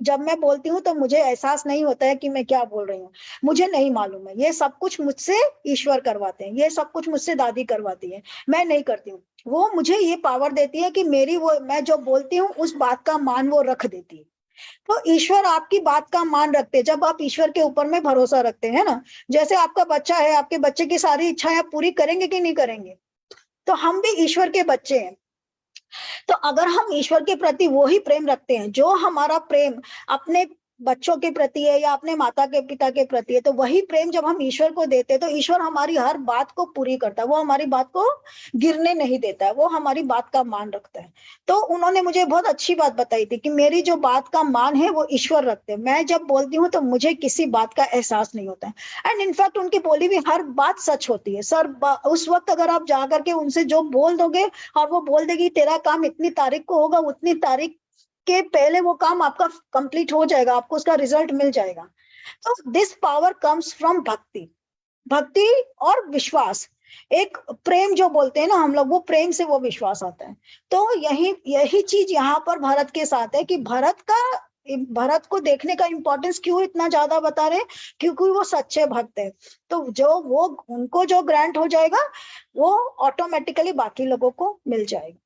जब मैं बोलती हूँ तो मुझे एहसास नहीं होता है कि मैं क्या बोल रही हूँ, मुझे नहीं मालूम है, ये सब कुछ मुझसे ईश्वर करवाते हैं, ये सब कुछ मुझसे दादी करवाती है, मैं नहीं करती हूँ। वो मुझे ये पावर देती है कि मेरी वो मैं जो बोलती हूँ उस बात का मान वो रख देती है। तो ईश्वर आपकी बात का मान रखते हैं जब आप ईश्वर के ऊपर में भरोसा रखते हैं ना। जैसे आपका बच्चा है, आपके बच्चे की सारी इच्छाएं आप पूरी करेंगे कि नहीं करेंगे? तो हम भी ईश्वर के बच्चे हैं। तो अगर हम ईश्वर के प्रति वो ही प्रेम रखते हैं जो हमारा प्रेम अपने बच्चों के प्रति है या अपने माता के पिता के प्रति है, तो वही प्रेम जब हम ईश्वर को देते हैं तो ईश्वर हमारी हर बात को पूरी करता है, वो हमारी बात को गिरने नहीं देता है, वो हमारी बात का मान रखता है। तो उन्होंने मुझे बहुत अच्छी बात बताई थी कि मेरी जो बात का मान है वो ईश्वर रखते हैं। मैं जब बोलती हूँ तो मुझे किसी बात का एहसास नहीं होता है। एंड इनफैक्ट उनकी बोली भी हर बात सच होती है सर। उस वक्त अगर आप जा करके उनसे जो बोल दोगे और वो बोल देगी तेरा काम इतनी तारीख को होगा, उतनी तारीख के पहले वो काम आपका कंप्लीट हो जाएगा, आपको उसका रिजल्ट मिल जाएगा। तो दिस पावर कम्स फ्रॉम भक्ति, भक्ति और विश्वास। एक प्रेम जो बोलते हैं ना हम लोग, वो प्रेम से वो विश्वास आता है। तो यही चीज यहाँ पर भरत के साथ है कि भरत को देखने का इंपॉर्टेंस क्यों इतना ज्यादा बता रहे हैं, क्योंकि वो सच्चे भक्त है। तो जो वो उनको जो ग्रांट हो जाएगा वो ऑटोमेटिकली बाकी लोगों को मिल जाएगा।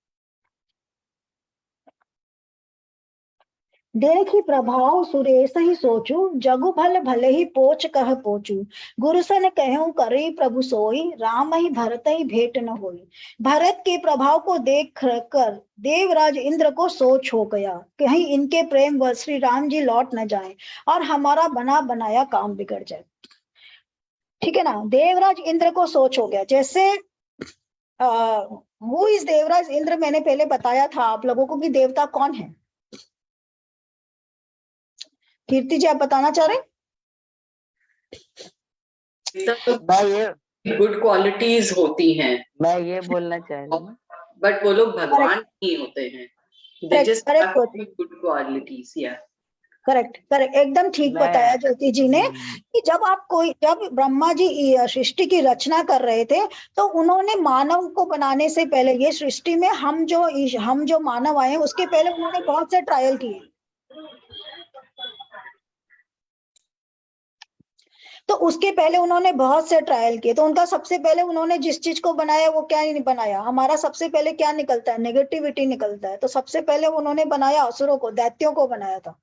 देखी प्रभाव सुरेश ही सोचू, जगु भल भले ही पोच कह पोचू। गुरु सन कहूं करे प्रभु सोई, राम ही भरत ही भेंट न होई। भरत के प्रभाव को देख कर देवराज इंद्र को सोच हो गया, कहीं इनके प्रेम व श्री राम जी लौट न जाएं और हमारा बना बनाया काम बिगड़ जाए। ठीक है ना। देवराज इंद्र को सोच हो गया। जैसे वो इस देवराज इंद्र मैंने पहले बताया था आप लोगों को कि देवता कौन है। कीर्ति जी आप बताना चाह रहे हैं? गुड क्वालिटीज होती हैं। मैं ये बोलना चाह रही हूँ, बट वो लोग भगवान नहीं होते हैं। They just have good qualities, yeah. Correct correct, एकदम ठीक बताया ज्योति जी ने कि जब ब्रह्मा जी सृष्टि की रचना कर रहे थे तो उन्होंने मानव को बनाने से पहले, ये सृष्टि में हम जो मानव आए हैं उसके पहले उन्होंने बहुत से ट्रायल किए। तो उसके पहले उन्होंने बहुत से ट्रायल किए। तो उनका सबसे पहले उन्होंने जिस चीज को बनाया वो क्या नहीं बनाया, हमारा सबसे पहले क्या निकलता है, नेगेटिविटी निकलता है। तो सबसे पहले उन्होंने बनाया असुरों को, दैत्यों को बनाया था,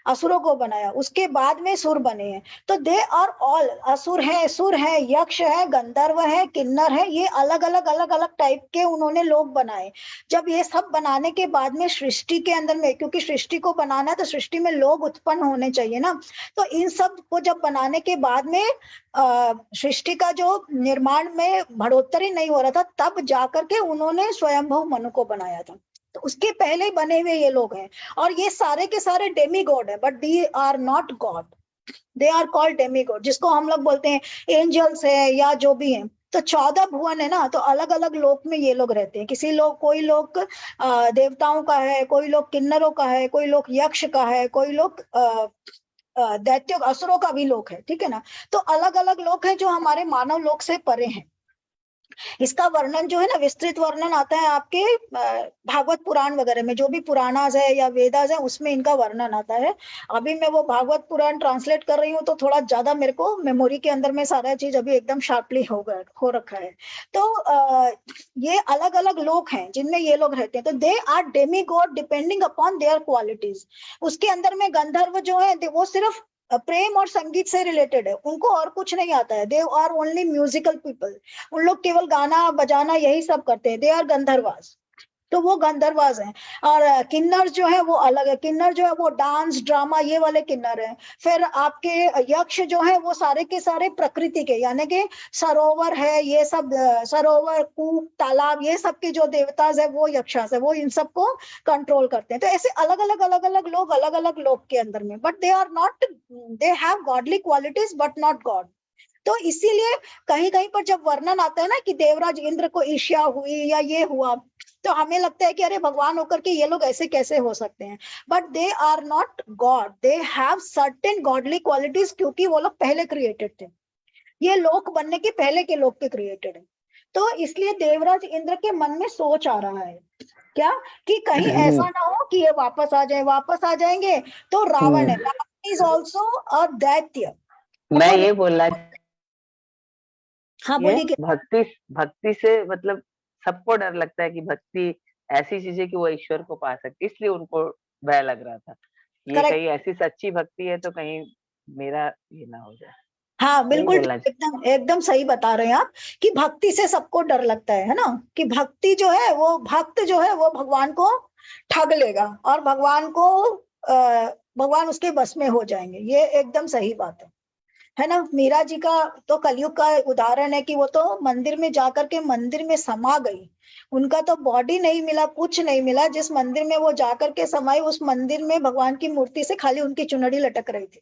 असुरों को बनाया। उसके बाद में सुर बने हैं। तो दे आर ऑल, असुर है, सुर है, यक्ष है, गंधर्व है, किन्नर है, ये अलग अलग टाइप के उन्होंने लोग बनाए। जब ये सब बनाने के बाद में सृष्टि के अंदर में, क्योंकि सृष्टि को बनाना है तो सृष्टि में लोग उत्पन्न होने चाहिए ना, तो इन सब को जब बनाने के बाद में सृष्टि का जो निर्माण में बढ़ोतरी नहीं हो रहा था, तब जाकर के उन्होंने स्वयंभू मनु को बनाया था। तो उसके पहले बने हुए ये लोग हैं और ये सारे के सारे डेमी गॉड है, but they are not god, they are called demi god, जिसको हम लोग बोलते हैं एंजल्स है या जो भी है। तो 14 भुवन है ना, तो अलग अलग लोक में ये लोग रहते हैं। कोई लोग देवताओं का है, कोई लोग किन्नरों का है, कोई लोग यक्ष का है, कोई लोग दैत्यों असुरों का भी लोक है। ठीक है ना। तो अलग अलग लोग हैं जो हमारे मानव लोक से परे हैं। इसका वर्णन जो है ना, विस्तृत वर्णन आता है आपके भागवत पुराण वगैरह में, जो भी पुराणास है या वेदास है उसमें इनका वर्णन आता है। अभी मैं वो भागवत पुराण ट्रांसलेट कर रही हूँ तो थोड़ा ज्यादा मेरे को मेमोरी के अंदर में सारा चीज अभी एकदम शार्पली हो रखा है। तो ये अलग अलग लोग हैं जिनमें ये लोग रहते हैं, तो they are demi god depending upon their qualities. उसके अंदर में गंधर्व जो है वो सिर्फ प्रेम और संगीत से रिलेटेड है, उनको और कुछ नहीं आता है। They are only musical people, उन लोग केवल गाना बजाना यही सब करते हैं। दे आर गंधर्वास, तो वो गंधर्वास हैं। और किन्नर जो है वो अलग है, किन्नर जो है वो डांस ड्रामा ये वाले किन्नर हैं। फिर आपके यक्ष जो है वो सारे के सारे प्रकृति के, यानी कि सरोवर है ये सब, सरोवर कूप तालाब ये सब के जो देवताज है वो यक्षास है, वो इन सबको कंट्रोल करते हैं। तो ऐसे अलग अलग लोग के अंदर में, but they are not, they have godly qualities but not god. तो इसीलिए कहीं कहीं पर जब वर्णन आता है ना कि देवराज इंद्र को ईर्ष्या हुई या ये हुआ, तो हमें लगता है कि अरे भगवान होकर के ये लोग ऐसे कैसे हो सकते हैं, but they are not god, they have certain godly qualities, क्योंकि वो लोग पहले क्रिएटेड थे, ये लोक बनने के पहले के लोग के क्रिएटेड है। तो इसलिए देवराज इंद्र के मन में सोच आ रहा है क्या कि कहीं ऐसा ना हो कि ये वापस आ जाएंगे। तो रावण है, रावण इज ऑल्सो अ दैत्य। मैं ये बोलना, हाँ बोलिए। भक्ति से मतलब सबको डर लगता है कि भक्ति ऐसी चीज है कि वो ईश्वर को पा सकती, इसलिए उनको भय लग रहा था। ये कहीं ऐसी सच्ची भक्ति है तो कहीं मेरा ये ना हो जाए। हाँ बिल्कुल, एकदम सही बता रहे हैं आप कि भक्ति से सबको डर लगता है ना, कि भक्ति जो है वो, भक्त जो है वो भगवान को ठग लेगा और भगवान उसके बस में हो जाएंगे। ये एकदम सही बात है ना। मीरा जी का तो कलयुग का उदाहरण है कि वो तो मंदिर में जाकर के मंदिर में समा गई, उनका तो बॉडी नहीं मिला, कुछ नहीं मिला। जिस मंदिर में वो जाकर के समाई, उस मंदिर में भगवान की मूर्ति से खाली उनकी चुनरी लटक रही थी।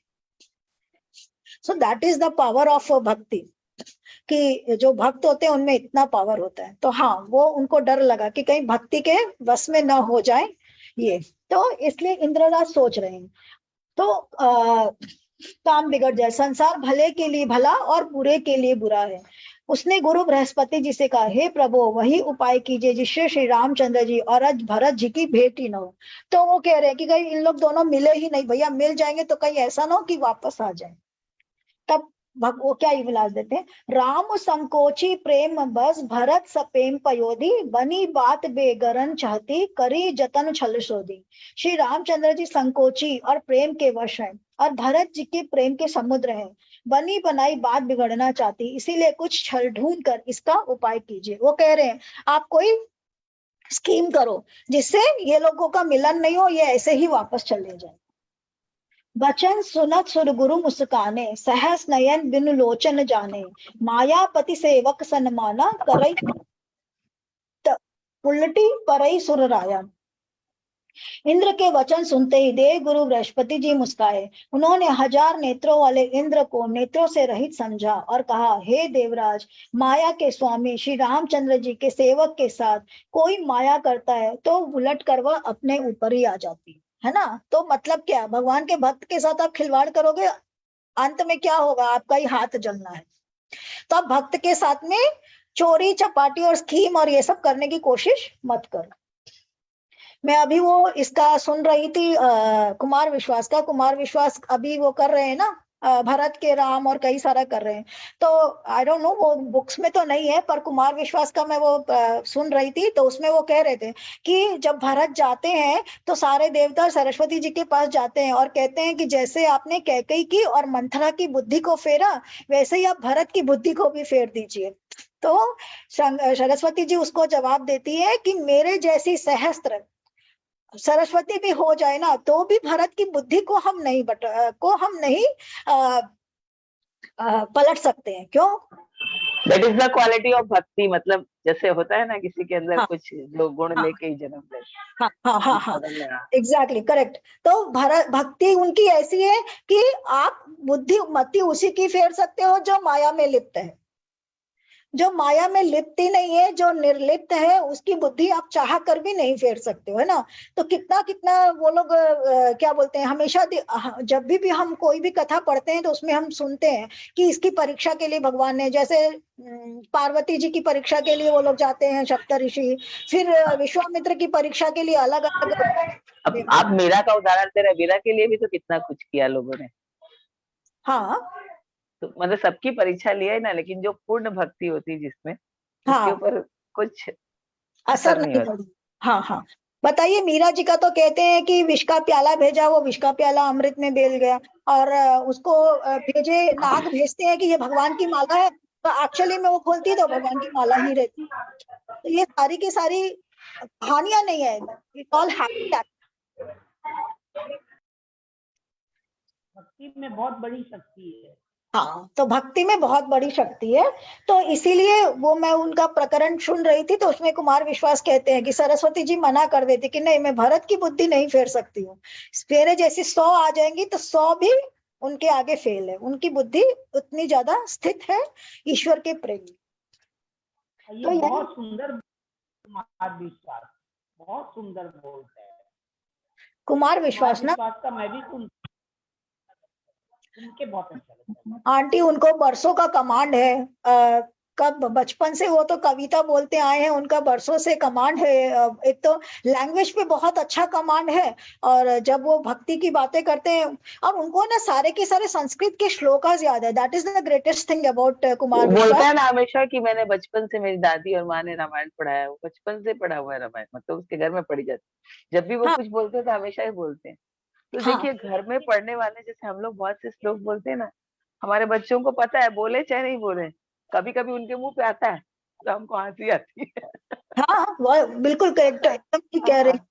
So that is the power of भक्ति, कि जो भक्त होते हैं उनमें इतना पावर होता है। तो हाँ, वो उनको डर लगा कि कहीं भक्ति के बस में न हो जाए ये, तो इसलिए इंद्रराज सोच रहे हैं। तो काम बिगड़ जाए, संसार भले के लिए भला और बुरे के लिए बुरा है। उसने गुरु बृहस्पति जी से कहा, हे प्रभु वही उपाय कीजिए जिससे श्री रामचंद्र जी और आज भरत जी की भेंट ही न हो। तो वो कह रहे हैं कि कहीं इन लोग दोनों मिले ही नहीं, भैया मिल जाएंगे तो कहीं ऐसा ना हो कि वापस आ जाए। तब वो क्या ही विलास देते हैं, राम संकोची प्रेम बस भरत सपेम पयोधी, बनी बात बेगरन चाहती करी जतन छल सोधी। श्री रामचंद्र जी संकोची और प्रेम के वश हैं और भरत जी के प्रेम के समुद्र हैं, बनी बनाई बात बिगड़ना चाहती, इसीलिए कुछ छल ढूंढ कर इसका उपाय कीजिए। वो कह रहे हैं आप कोई स्कीम करो जिससे ये लोगों का मिलन नहीं हो, ये ऐसे ही वापस चले जाए। बचन सुनत सुर गुरु मुस्काने, सहस नयन बिनु लोचन जाने, मायापति सेवक सन्माना करई उल्टी परई सुर राया। इंद्र के वचन सुनते ही देव गुरु बृहस्पति जी मुस्काए। उन्होंने 1000 नेत्रों वाले इंद्र को नेत्रों से रहित समझा और कहा, हे देवराज, माया के स्वामी श्री रामचंद्र जी के सेवक के साथ कोई माया करता है तो उलट कर वह अपने ऊपर ही आ जाती है ना। तो मतलब क्या, भगवान के भक्त के साथ आप खिलवाड़ करोगे, अंत में क्या होगा, आपका ही हाथ जलना है। तो आप भक्त के साथ में चोरी चपाटी और स्कीम और ये सब करने की कोशिश मत करो। मैं अभी वो इसका सुन रही थी कुमार विश्वास का, कुमार विश्वास अभी वो कर रहे हैं ना भरत के राम और कई सारा कर रहे हैं। तो आई डोंट नो, वो बुक्स में तो नहीं है, पर कुमार विश्वास का मैं वो सुन रही थी, तो उसमें वो कह रहे थे कि जब भरत जाते हैं तो सारे देवता सरस्वती जी के पास जाते हैं और कहते हैं कि जैसे आपने कैकेयी की और मंथरा की बुद्धि को फेरा, वैसे ही आप भरत की बुद्धि को भी फेर दीजिए। तो सरस्वती जी उसको जवाब देती है कि मेरे जैसी सहस्त्र सरस्वती भी हो जाए ना तो भी भरत की बुद्धि को हम नहीं पलट सकते हैं। क्यों? That is the quality of भक्ति। मतलब जैसे होता है ना किसी के अंदर कुछ जो गुण लेके ही जन्म ले। हाँ एग्जैक्टली करेक्ट। तो भक्ति उनकी ऐसी है कि आप बुद्धि मति उसी की फेर सकते हो जो माया में लिप्त है। जो माया में लिप्त ही नहीं है, जो निर्लिप्त है, उसकी बुद्धि आप चाह कर भी नहीं फेर सकते हो, है ना। तो कितना कितना वो लोग क्या बोलते हैं, हमेशा जब भी हम कोई भी कथा पढ़ते हैं तो उसमें हम सुनते हैं कि इसकी परीक्षा के लिए भगवान ने, जैसे पार्वती जी की परीक्षा के लिए वो लोग जाते हैं सप्तऋषि, फिर विश्वामित्र की परीक्षा के लिए अलग अलग। अब आप मीरा का उदाहरण दे रहे हैं, मीरा के लिए भी तो कितना कुछ किया लोगों ने। हाँ, तो मतलब सबकी परीक्षा लिया है ना, लेकिन जो पूर्ण भक्ति होती है जिसमें, उसके हाँ, ऊपर कुछ असर नहीं होता। पड़ी। हाँ हाँ, बताइए, मीरा जी का तो कहते हैं कि विष का प्याला भेजा, वो विष का प्याला अमृत में बेल गया, और उसको भेजे, नाग भेजते हैं कि ये भगवान की माला है, तो एक्चुअली में वो खोलती तो भगवान की माला ही रहती। तो ये सारी की सारी कहानियां नहीं है, इट ऑल हैपेंड। भक्ति में बहुत बड़ी शक्ति है। हाँ, तो भक्ति में बहुत बड़ी शक्ति है। तो इसीलिए वो मैं उनका प्रकरण सुन रही थी, तो उसमें कुमार विश्वास कहते हैं कि सरस्वती जी मना कर देती कि नहीं, मैं भरत की बुद्धि नहीं फेर सकती हूँ, मेरे जैसी 100 आ जाएंगी तो 100 भी उनके आगे फेल है, उनकी बुद्धि उतनी ज्यादा स्थित है ईश्वर के प्रेम। ये तो बहुत सुंदर कुमार विश्वास, बहुत सुंदर बोलते हैं कुमार विश्वास ना, का मैं भी सुन के बहुत अच्छा लगता है। आंटी, उनको बरसों का कमांड है, कब बचपन से वो तो कविता बोलते आए हैं, उनका बरसों से कमांड है। एक तो लैंग्वेज पे बहुत अच्छा कमांड है, और जब वो भक्ति की बातें करते हैं, और उनको ना सारे के सारे संस्कृत के श्लोकास याद है। That is the greatest thing about Kumar बोलता विश्वास। है ना हमेशा कि मैंने बचपन से, मेरी दादी और माँ ने रामायण पढ़ाया है, वो बचपन से पढ़ा हुआ है रामायण, मतलब उसके घर में पढ़ी जाती। जब भी वो हाँ कुछ बोलते हैं तो हमेशा ही बोलते हैं। तो हाँ, देखिए, घर में पढ़ने वाले, जैसे हम लोग बहुत से श्लोक बोलते हैं ना, हमारे बच्चों को पता है, बोले चाहे नहीं बोले, कभी कभी उनके मुंह पे आता है तो हमको हंसी आती है। हाँ, वो बिल्कुल करेक्ट, एकदम ठीक कह रही हैं।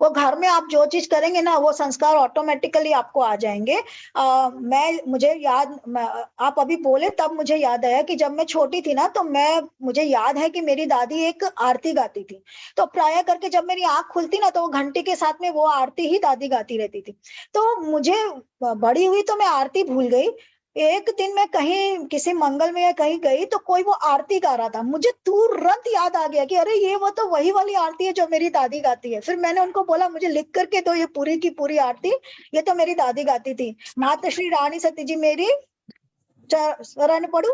वो घर में आप जो चीज करेंगे ना, वो संस्कार ऑटोमेटिकली आपको आ जाएंगे। मुझे याद, आप अभी बोले तब मुझे याद आया कि जब मैं छोटी थी ना, तो मुझे याद है कि मेरी दादी एक आरती गाती थी। तो प्राय करके जब मेरी आंख खुलती ना, तो वो घंटी के साथ में वो आरती ही दादी गाती रहती थी। तो मुझे बड़ी हुई तो मैं आरती भूल गई। एक दिन मैं कहीं किसी मंगल में या कहीं गई, तो कोई वो आरती गा रहा था, मुझे तुरंत याद आ गया कि अरे ये वो तो वही वाली आरती है जो मेरी दादी गाती है। फिर मैंने उनको बोला, मुझे लिख करके दो ये पूरी की पूरी आरती, ये तो मेरी दादी गाती थी। माता श्री रानी सती जी मेरी शरण पढ़ू,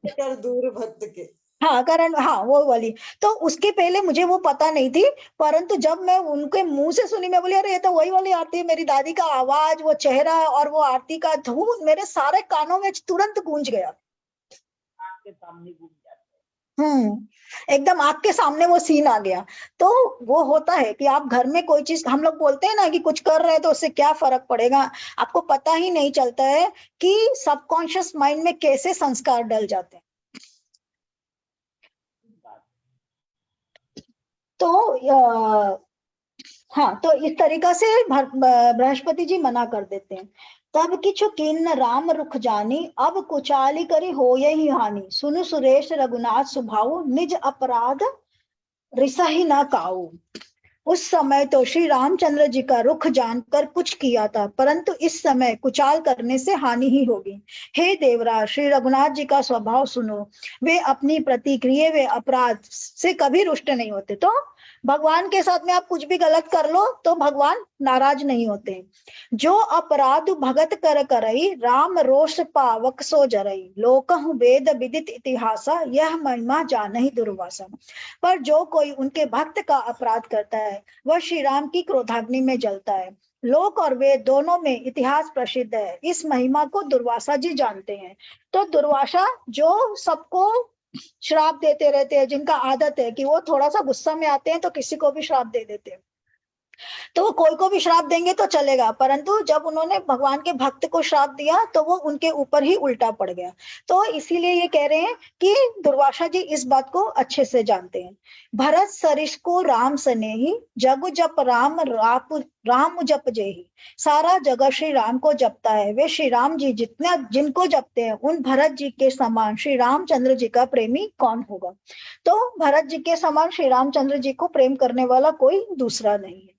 कर दूर भक्त के। हाँ करण, हाँ वो वाली। तो उसके पहले मुझे वो पता नहीं थी, परंतु जब मैं उनके मुंह से सुनी, मैं बोली अरे ये तो वही वाली आरती है। मेरी दादी का आवाज, वो चेहरा और वो आरती का धून मेरे सारे कानों में तुरंत गूंज गया। आपके सामने घूम जाते हैं। एकदम आंख के सामने वो सीन आ गया। तो वो होता है कि आप घर में कोई चीज, हम लोग बोलते हैं ना कि कुछ कर रहे हैं तो उससे क्या फर्क पड़ेगा, आपको पता ही नहीं चलता है कि सबकॉन्शियस माइंड में कैसे संस्कार डल जाते हैं। तो हाँ, तो इस तरीका से बृहस्पति जी मना कर देते हैं। तब किछु किन्न राम रुख जानी, अब कुचाली करी हो यही हानि, सुनु सुरेश रघुनाथ सुभाऊ, निज अपराध रिसही न काऊ। उस समय तो श्री रामचंद्र जी का रुख जानकर कुछ किया था, परंतु इस समय कुचाल करने से हानि ही होगी। हे देवराज, श्री रघुनाथ जी का स्वभाव सुनो, वे अपनी प्रतिक्रिया, वे अपराध से कभी रुष्ट नहीं होते। तो भगवान के साथ में आप कुछ भी गलत कर लो तो भगवान नाराज नहीं होते। जो अपराध भगत कर करई, राम रोष पावक सो जरई, लोकहु वेद विदित इतिहासा, यह महिमा जानहि दुर्वासा। पर जो कोई उनके भक्त का अपराध करता है, वह श्री राम की क्रोधाग्नि में जलता है। लोक और वेद दोनों में इतिहास प्रसिद्ध है, इस महिमा को दुर्वासा जी जानते हैं। तो दुर्वासा जो सबको श्राप देते रहते हैं, जिनका आदत है कि वो थोड़ा सा गुस्सा में आते हैं तो किसी को भी श्राप दे देते हैं, तो वो कोई को भी श्राप देंगे तो चलेगा, परंतु जब उन्होंने भगवान के भक्त को श्राप दिया तो वो उनके ऊपर ही उल्टा पड़ गया। तो इसीलिए ये कह रहे हैं कि दुर्वासा जी इस बात को अच्छे से जानते हैं। भरत सरिस को राम सनेही, जग जप राम राम जप जेही। सारा जगत श्री राम को जपता है, वे श्री राम जी जितना जिनको जपते हैं, उन भरत जी के समान श्री रामचंद्र जी का प्रेमी कौन होगा। तो भरत जी के समान श्री रामचंद्र जी को प्रेम करने वाला कोई दूसरा नहीं है।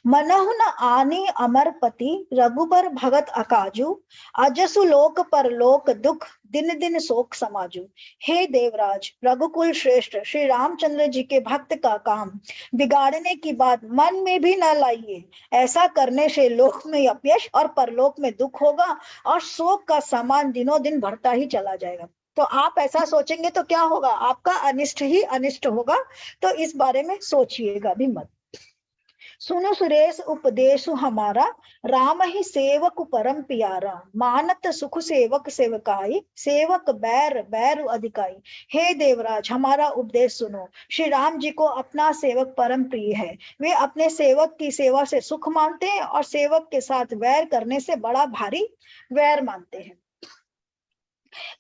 मनहु न आनी अमर पति, रघुबर भगत अकाजू, अजसु लोक पर लोक दुख, दिन दिन शोक समाजू। हे देवराज, रघुकुल श्रेष्ठ श्री रामचंद्र जी के भक्त का काम बिगाड़ने की बात मन में भी न लाइए। ऐसा करने से लोक में अपयश और परलोक में दुख होगा और शोक का सामान दिनों दिन बढ़ता ही चला जाएगा। तो आप ऐसा सोचेंगे तो क्या होगा, आपका अनिष्ट ही अनिष्ट होगा। तो इस बारे में सोचिएगा भी मत। सुनो सुरेश उपदेश हमारा, राम ही सेवक परम प्यारा। मानत सुख सेवक सेवकाई, सेवक बैर बैर अधिकाई। हे देवराज, हमारा उपदेश सुनो। श्री राम जी को अपना सेवक परम प्रिय है। वे अपने सेवक की सेवा से सुख मानते हैं और सेवक के साथ वैर करने से बड़ा भारी वैर मानते हैं।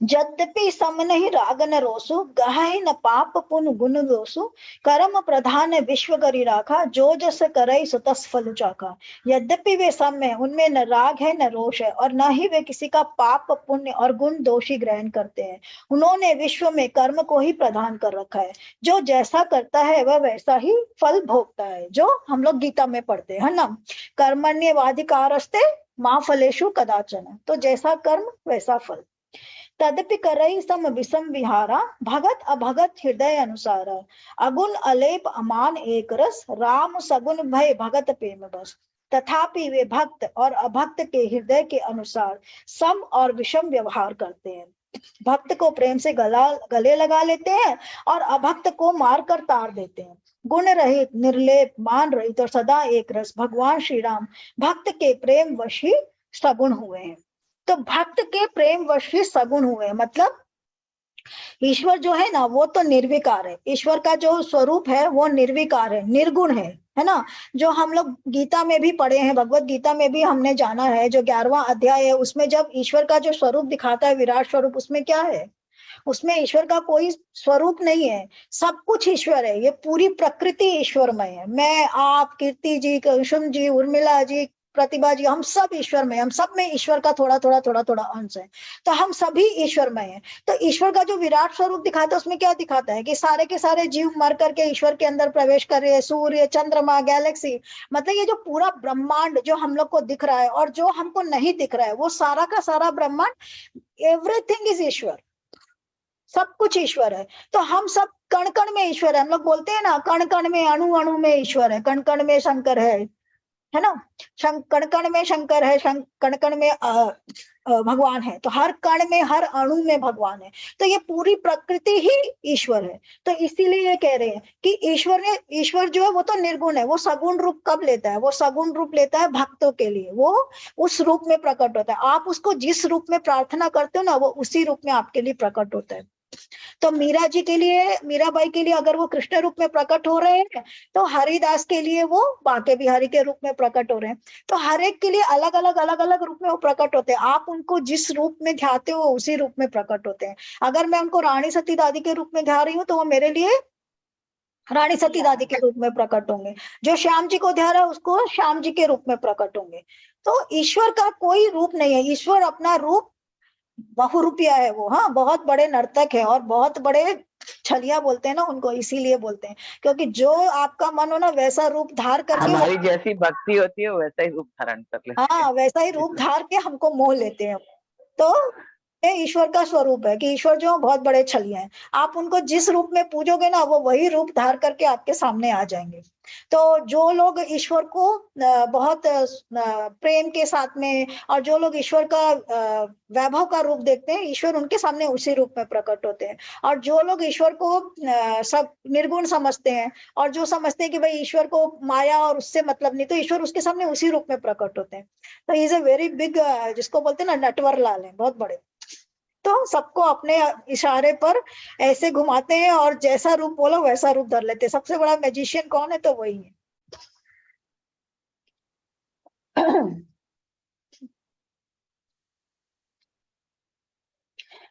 यद्यपि सम नहीं राग न रोसु, गहहि न पाप पुन गुण दोसु। कर्म प्रधान विश्व करी राखा, जो जस करई सो तस फल चाखा। यद्यपि वे सम है, उनमें न राग है न रोष है, और न ही वे किसी का पाप पुण्य और गुण दोषी ग्रहण करते हैं। उन्होंने विश्व में कर्म को ही प्रधान कर रखा है। जो जैसा करता है वह वैसा ही फल भोगता है, जो हम लोग गीता में पढ़ते हैं ना, कर्मण्येवाधिकारस्ते मा फलेषु कदाचन। तो जैसा कर्म वैसा फल। तदपि करई सम विषम विहारा, भगत अभगत हृदय अनुसारा। अगुण अलेप अमान एक रस, राम सगुण भय भगत प्रेम बस। तथापि वे भक्त और अभक्त के हृदय के अनुसार सम और विषम व्यवहार करते हैं। भक्त को प्रेम से गले लगा लेते हैं और अभक्त को मारकर तार देते हैं। गुण रहित, निर्लेप, मान रहित और सदा एक रस भगवान श्री राम भक्त के प्रेम वश ही सगुण हुए हैं। तो भक्त के प्रेम वश ही सगुण हुए, मतलब ईश्वर जो है ना वो तो निर्विकार है। ईश्वर का जो स्वरूप है वो निर्विकार है, निर्गुण है ना। जो हम लोग गीता में भी पढ़े हैं, भगवत गीता में भी हमने जाना है, जो 11वां अध्याय है उसमें जब ईश्वर का जो स्वरूप दिखाता है, विराट स्वरूप, उसमें क्या है, उसमें ईश्वर का कोई स्वरूप नहीं है, सब कुछ ईश्वर है। ये पूरी प्रकृति ईश्वरमय है। मैं, आप, कीर्ति जी, कुसुम जी, उर्मिला जी, प्रतिभा जी, हम सब ईश्वरमय, हम सब में ईश्वर का थोड़ा थोड़ा थोड़ा थोड़ा अंश है। तो हम सभी ईश्वरमय हैं। तो ईश्वर का जो विराट स्वरूप दिखाता है उसमें क्या दिखाता है कि सारे के सारे जीव मर करके ईश्वर के अंदर प्रवेश कर रहे हैं। सूर्य, चंद्रमा, गैलेक्सी, मतलब ये जो पूरा ब्रह्मांड जो हम लोग को दिख रहा है और जो हमको नहीं दिख रहा है, वो सारा का सारा ब्रह्मांड, एवरीथिंग इज ईश्वर, सब कुछ ईश्वर है। तो हम सब कण कण में ईश्वर है। हम लोग बोलते हैं ना, कण कण में, अणु अणु में ईश्वर है, कण कण में शंकर है ना। कण कण में शंकर है, कण कण में भगवान है। तो हर कण में, हर अणु में भगवान है। तो ये पूरी प्रकृति ही ईश्वर है। तो इसीलिए ये कह रहे हैं कि ईश्वर जो है वो तो निर्गुण है। वो सगुण रूप कब लेता है, वो सगुण रूप लेता है भक्तों के लिए, वो उस रूप में प्रकट होता है। आप उसको जिस रूप में प्रार्थना करते हो ना, वो उसी रूप में आपके लिए प्रकट होता है। तो मीरा जी के लिए, मीराबाई के लिए अगर वो कृष्ण रूप में प्रकट हो रहे हैं, तो हरिदास के लिए वो बांके बिहारी के रूप में प्रकट हो रहे हैं। तो हर एक के लिए अलग अलग रूप में वो प्रकट होते हैं। आप उनको जिस रूप में ध्याते हो उसी रूप में प्रकट होते हैं। अगर मैं उनको रानी सती दादी के रूप में ध्या रही हूँ तो वो मेरे लिए रानी सती दादी के रूप में प्रकट होंगे। जो श्याम जी को ध्या रहा है उसको श्याम जी के रूप में प्रकट होंगे। तो ईश्वर का कोई रूप नहीं है। ईश्वर अपना रूप बहुरूपिया है वो, हाँ, बहुत बड़े नर्तक है और बहुत बड़े छलिया बोलते हैं ना उनको, इसीलिए बोलते हैं क्योंकि जो आपका मन हो ना वैसा रूप धार करके, हमारी जैसी भक्ति होती है वैसा ही रूप धारण कर लेते हैं। हाँ, वैसा ही रूप धार के हमको मोह लेते हैं। तो ये ईश्वर का स्वरूप है कि ईश्वर जो बहुत बड़े छलिया हैं। आप उनको जिस रूप में पूजोगे ना, वो वही रूप धार करके आपके सामने आ जाएंगे। तो जो लोग ईश्वर को बहुत प्रेम के साथ में, और जो लोग ईश्वर का वैभव का रूप देखते हैं, ईश्वर उनके सामने उसी रूप में प्रकट होते हैं। और जो लोग ईश्वर को सब निर्गुण समझते हैं और जो समझते हैं कि भाई ईश्वर को माया और उससे मतलब नहीं, तो ईश्वर उसके सामने उसी रूप में प्रकट होते हैं। तो इज ए वेरी बिग, जिसको बोलते हैं ना नटवर लाल है, बहुत बड़े। तो सबको अपने इशारे पर ऐसे घुमाते हैं और जैसा रूप बोलो वैसा रूप धर लेते हैं। सबसे बड़ा मैजिशियन कौन है, तो वही है।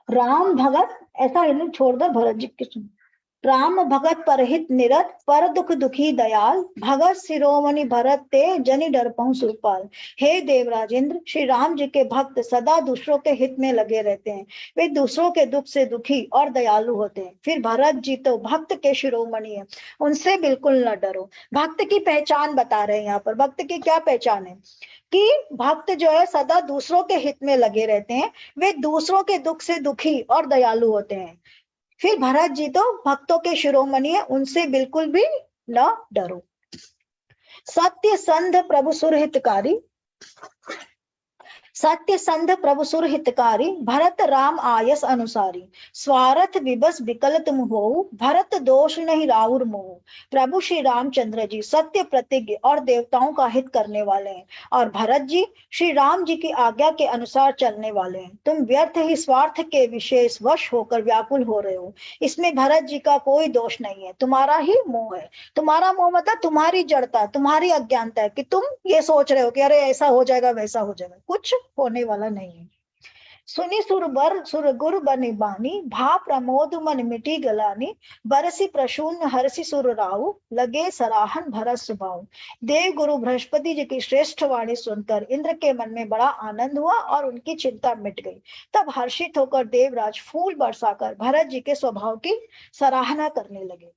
राम भगत, ऐसा इन्हें छोड़ दो, भरत जी की सुन। राम भगत परहित निरत, पर दुख दुखी दयाल, भगत शिरोमणि भरत ते, जनि डरपहु सुरपाल। हे देवराजेंद्र, श्री राम जी के भक्त सदा दूसरों के हित में लगे रहते हैं। वे दूसरों के दुख से दुखी और दयालु होते हैं। फिर भरत जी तो भक्त के शिरोमणि है, उनसे बिल्कुल न डरो। भक्त की पहचान बता रहे हैं यहाँ पर। भक्त की क्या पहचान है? कि भक्त जो है सदा दूसरों के हित में लगे रहते हैं, वे दूसरों के दुख से दुखी और दयालु होते हैं। फिर भरत जी तो भक्तों के शिरोमणि है, उनसे बिल्कुल भी न डरो। सत्य संध प्रभु सुरहितकारी, सत्य संध प्रभु सुरहितकारी, भरत राम आयस अनुसारी। स्वार्थ विबस विकल तुम हो, भरत दोष नहीं राउर मोह। प्रभु श्री रामचंद्र जी सत्य प्रतिज्ञ और देवताओं का हित करने वाले हैं, और भरत जी श्री राम जी की आज्ञा के अनुसार चलने वाले हैं। तुम व्यर्थ ही स्वार्थ के विशेष वश होकर व्याकुल हो रहे हो। इसमें भरत जी का कोई दोष नहीं है, तुम्हारा ही मोह है। तुम्हारा मोह मतलब तुम्हारी जड़ता, तुम्हारी अज्ञानता है कि तुम ये सोच रहे हो कि अरे ऐसा हो जाएगा वैसा हो जाएगा। कुछ होने वाला नहीं है। सुनी सुरबर सुरगुर बनि बानी, भा प्रमोद मन मिटी गलानी। बरसी प्रसून हरसी सुर राउ, लगे सराहन भरत सुभाऊ। देव गुरु बृहस्पति जी की श्रेष्ठ वाणी सुनकर इंद्र के मन में बड़ा आनंद हुआ और उनकी चिंता मिट गई। तब हर्षित होकर देवराज फूल बरसाकर भरत जी के स्वभाव की सराहना करने लगे।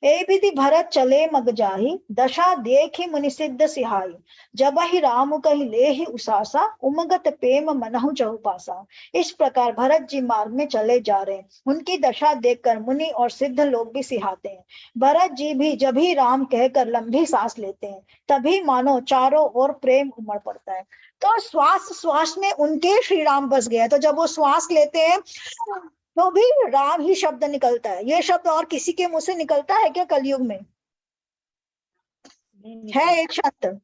ए विधि भरत चले मग जाहि, दशा देखि मुनि सिद्ध सिहाई। जब ही राम कहि ले ही उसासा, उमगत प्रेम मनहु चहुपासा। इस प्रकार भरत जी मार्ग में चले जा रहे हैं। उनकी दशा देखकर मुनि और सिद्ध लोग भी सिहाते हैं। भरत जी भी जब ही राम कहकर लंबी सांस लेते हैं, तभी मानो चारों ओर प्रेम उमड़ पड़ता है। तो श्वास श्वास में उनके श्री राम बस गया। तो जब वो श्वास लेते हैं तो भी राम ही शब्द निकलता है। ये शब्द और किसी के मुंह से निकलता है क्या कलयुग में? है एक शब्द?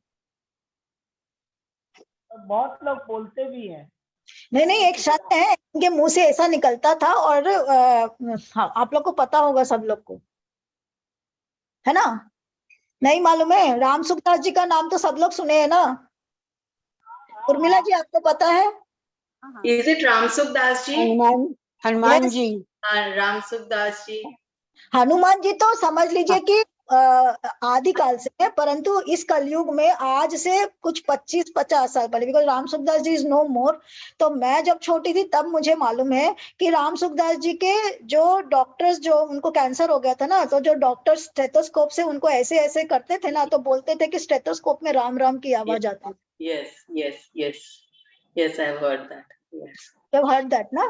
बहुत लोग बोलते भी हैं। नहीं, एक शब्द है, इनके मुंह से ऐसा निकलता था। और हाँ, आप लोग को पता होगा, सब लोग को है ना? नहीं मालूम है? राम सुखदास जी का नाम तो सब लोग सुने हैं ना? उर्मिला जी, आपको पता है? Is it Ramsukh Das ji? Hanuman Yes. जी। हाँ, रामसुख दास जी। हनुमान जी तो समझ लीजिए कि आदिकाल से है, परंतु इस कलयुग में आज से कुछ 25-50 साल पहले, because Ram Sukhdas ji is no more. तो मैं जब छोटी थी तब मुझे मालूम है कि राम सुखदास जी के जो डॉक्टर्स, जो उनको कैंसर हो गया था ना, तो जो डॉक्टर्स स्टेथोस्कोप से उनको ऐसे ऐसे करते थे ना, तो बोलते थे कि स्टेथोस्कोप में राम राम की आवाज आती है। Yes, I've heard that. Yes. You heard that ना?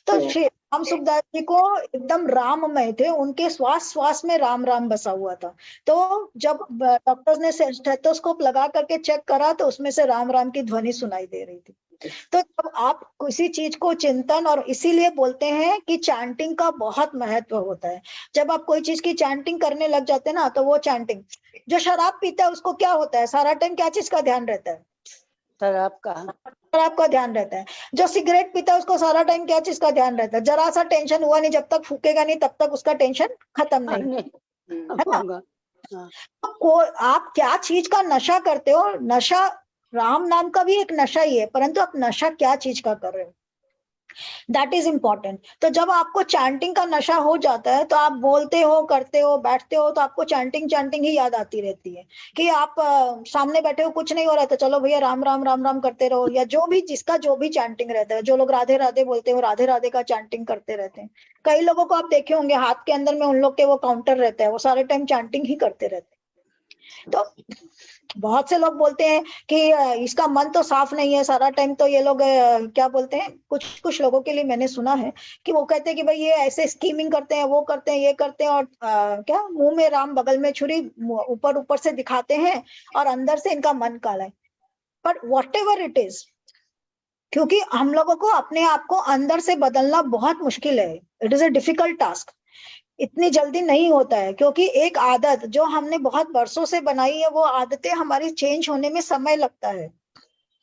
तो Yeah. श्री राम सुखदास जी को एकदम राममय थे, उनके श्वास श्वास में राम राम बसा हुआ था। तो जब डॉक्टर्स ने स्टेथोस्कोप लगा करके चेक करा तो उसमें से राम राम की ध्वनि सुनाई दे रही थी। तो जब आप किसी चीज को चिंतन, और इसीलिए बोलते हैं कि चैंटिंग का बहुत महत्व होता है। जब आप कोई चीज की चैंटिंग करने लग जाते हैं ना, तो वो चैंटिंग, जो शराब पीता है उसको क्या होता है? सारा टाइम क्या चीज का ध्यान रहता है? शराब का ध्यान रहता है। जो सिगरेट पीता है उसको सारा टाइम क्या चीज का ध्यान रहता है? जरा सा टेंशन हुआ नहीं, जब तक फूकेगा नहीं तब तक उसका टेंशन खत्म नहीं, है ना? तो आप क्या चीज का नशा करते हो? नशा राम नाम का भी एक नशा ही है, परंतु आप नशा क्या चीज का कर रहे हो, दैट इज इंपॉर्टेंट। तो जब आपको चैंटिंग का नशा हो जाता है तो आप बोलते हो, करते हो, बैठते हो, तो आपको चैंटिंग चैंटिंग ही याद आती रहती है। कि आप सामने बैठे हो, कुछ नहीं हो रहा है, तो चलो भैया राम राम राम राम करते रहो। या जो भी, जिसका जो भी चैंटिंग रहता है, जो लोग राधे राधे बोलते हो, राधे राधे का चैंटिंग करते रहते हैं। कई लोगों को आप देखे होंगे हाथ के अंदर में उन लोग के वो काउंटर रहता है, वो सारे टाइम चैंटिंग ही करते रहते हैं। तो बहुत से लोग बोलते हैं कि इसका मन तो साफ नहीं है, सारा टाइम तो ये लोग क्या बोलते हैं, कुछ कुछ लोगों के लिए मैंने सुना है कि वो कहते हैं कि भाई ये ऐसे स्कीमिंग करते हैं, वो करते हैं, ये करते हैं, और क्या मुंह में राम बगल में छुरी, ऊपर ऊपर से दिखाते हैं और अंदर से इनका मन काला है। But what ever it is, क्योंकि हम लोगों को अपने आप को अंदर से बदलना बहुत मुश्किल है। It is a difficult task. इतनी जल्दी नहीं होता है, क्योंकि एक आदत जो हमने बहुत वर्षों से बनाई है, वो आदतें हमारी चेंज होने में समय लगता है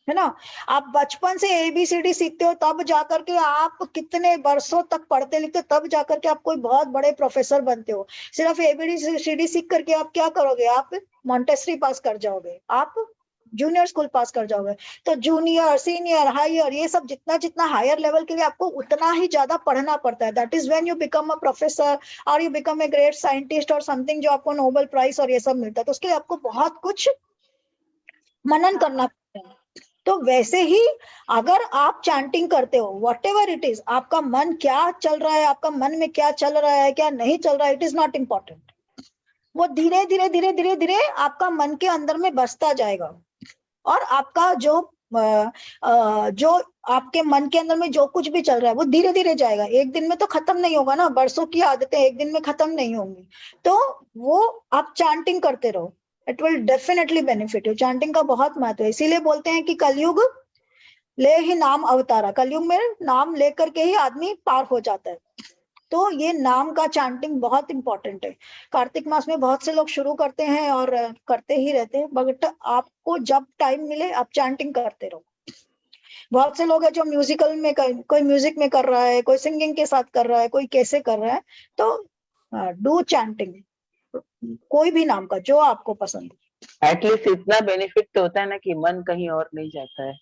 ना? आप बचपन से ABCD सीखते हो, तब जाकर के आप कितने वर्षों तक पढ़ते लिखते हो, तब जाकर के आप कोई बहुत बड़े प्रोफेसर बनते हो। सिर्फ ABCD सीख करके आप क्या करोगे? आप मॉन्टेसरी पास कर जाओगे, आप जूनियर स्कूल पास कर जाओगे, तो जूनियर, सीनियर, हायर, ये सब जितना जितना हायर लेवल के लिए आपको उतना ही ज्यादा पढ़ना पड़ता है. That is when you become a professor और you become a great scientist और समथिंग, जो आपको नोबेल प्राइज और ये सब मिलता है. तो उसके लिए आपको बहुत कुछ मनन करना पड़ता है. तो वैसे ही अगर आप चैंटिंग करते हो, वॉट एवर इट इज, आपका मन क्या चल रहा है, आपका मन में क्या चल रहा है, क्या नहीं चल रहा है, इट इज नॉट इम्पोर्टेंट. वो धीरे धीरे धीरे धीरे धीरे आपका मन के अंदर में बसता जाएगा. और आपका जो जो आपके मन के अंदर में जो कुछ भी चल रहा है वो धीरे धीरे जाएगा. एक दिन में तो खत्म नहीं होगा ना, बरसों की आदतें एक दिन में खत्म नहीं होंगी. तो वो आप चैंटिंग करते रहो, it will definitely benefit you. Chanting का बहुत महत्व है. इसीलिए बोलते हैं कि कलयुग ले ही नाम अवतारा, कलयुग में नाम लेकर के ही आदमी पार हो जाता है. तो ये नाम का चैंटिंग बहुत इंपॉर्टेंट है. कार्तिक मास में बहुत से लोग शुरू करते हैं और करते ही रहते हैं, बट आपको जब टाइम मिले आप चैंटिंग करते रहो. बहुत से लोग हैं जो म्यूजिकल में कोई म्यूजिक में कर रहा है, कोई सिंगिंग के साथ कर रहा है, कोई कैसे कर रहा है. तो डू चैंटिंग, कोई भी नाम का जो आपको पसंद है. एटलीस्ट इतना बेनिफिट तो होता है ना कि मन कहीं और नहीं जाता है,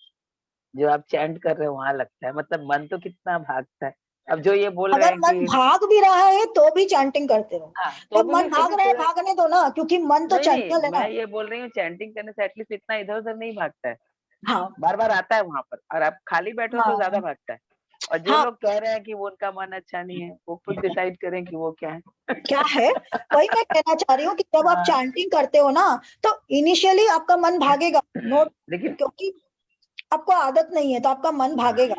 जो आप चैंट कर रहे हो वहां लगता है. मतलब मन तो कितना भागता है. अब जो ये बोल रहे अगर हैं मन कि भाग भी रहा है तो भी चैंटिंग करते रहो. हाँ, तो भी मन फिर भाग भी रहा है, थोड़ा भागने दो ना, क्योंकि मन तो नहीं चंचल है ना. मैं ये बोल रही हूँ चैंटिंग करने से एटलीस्ट इतना इधर उधर नहीं भागता है. हाँ बार बार आता है वहां पर, और आप खाली बैठो तो ज्यादा हाँ भागता है. और जो हाँ. लोग कह रहे हैं कि वो उनका मन अच्छा नहीं है, वो खुद डिसाइड करें कि वो क्या है. क्या है, वही मैं कहना चाह रही हूँ कि जब आप हाँ, चैंटिंग करते हो ना, तो इनिशियली आपका मन भागेगा. नो, लेकिन क्योंकि आपको आदत नहीं है तो आपका मन भागेगा.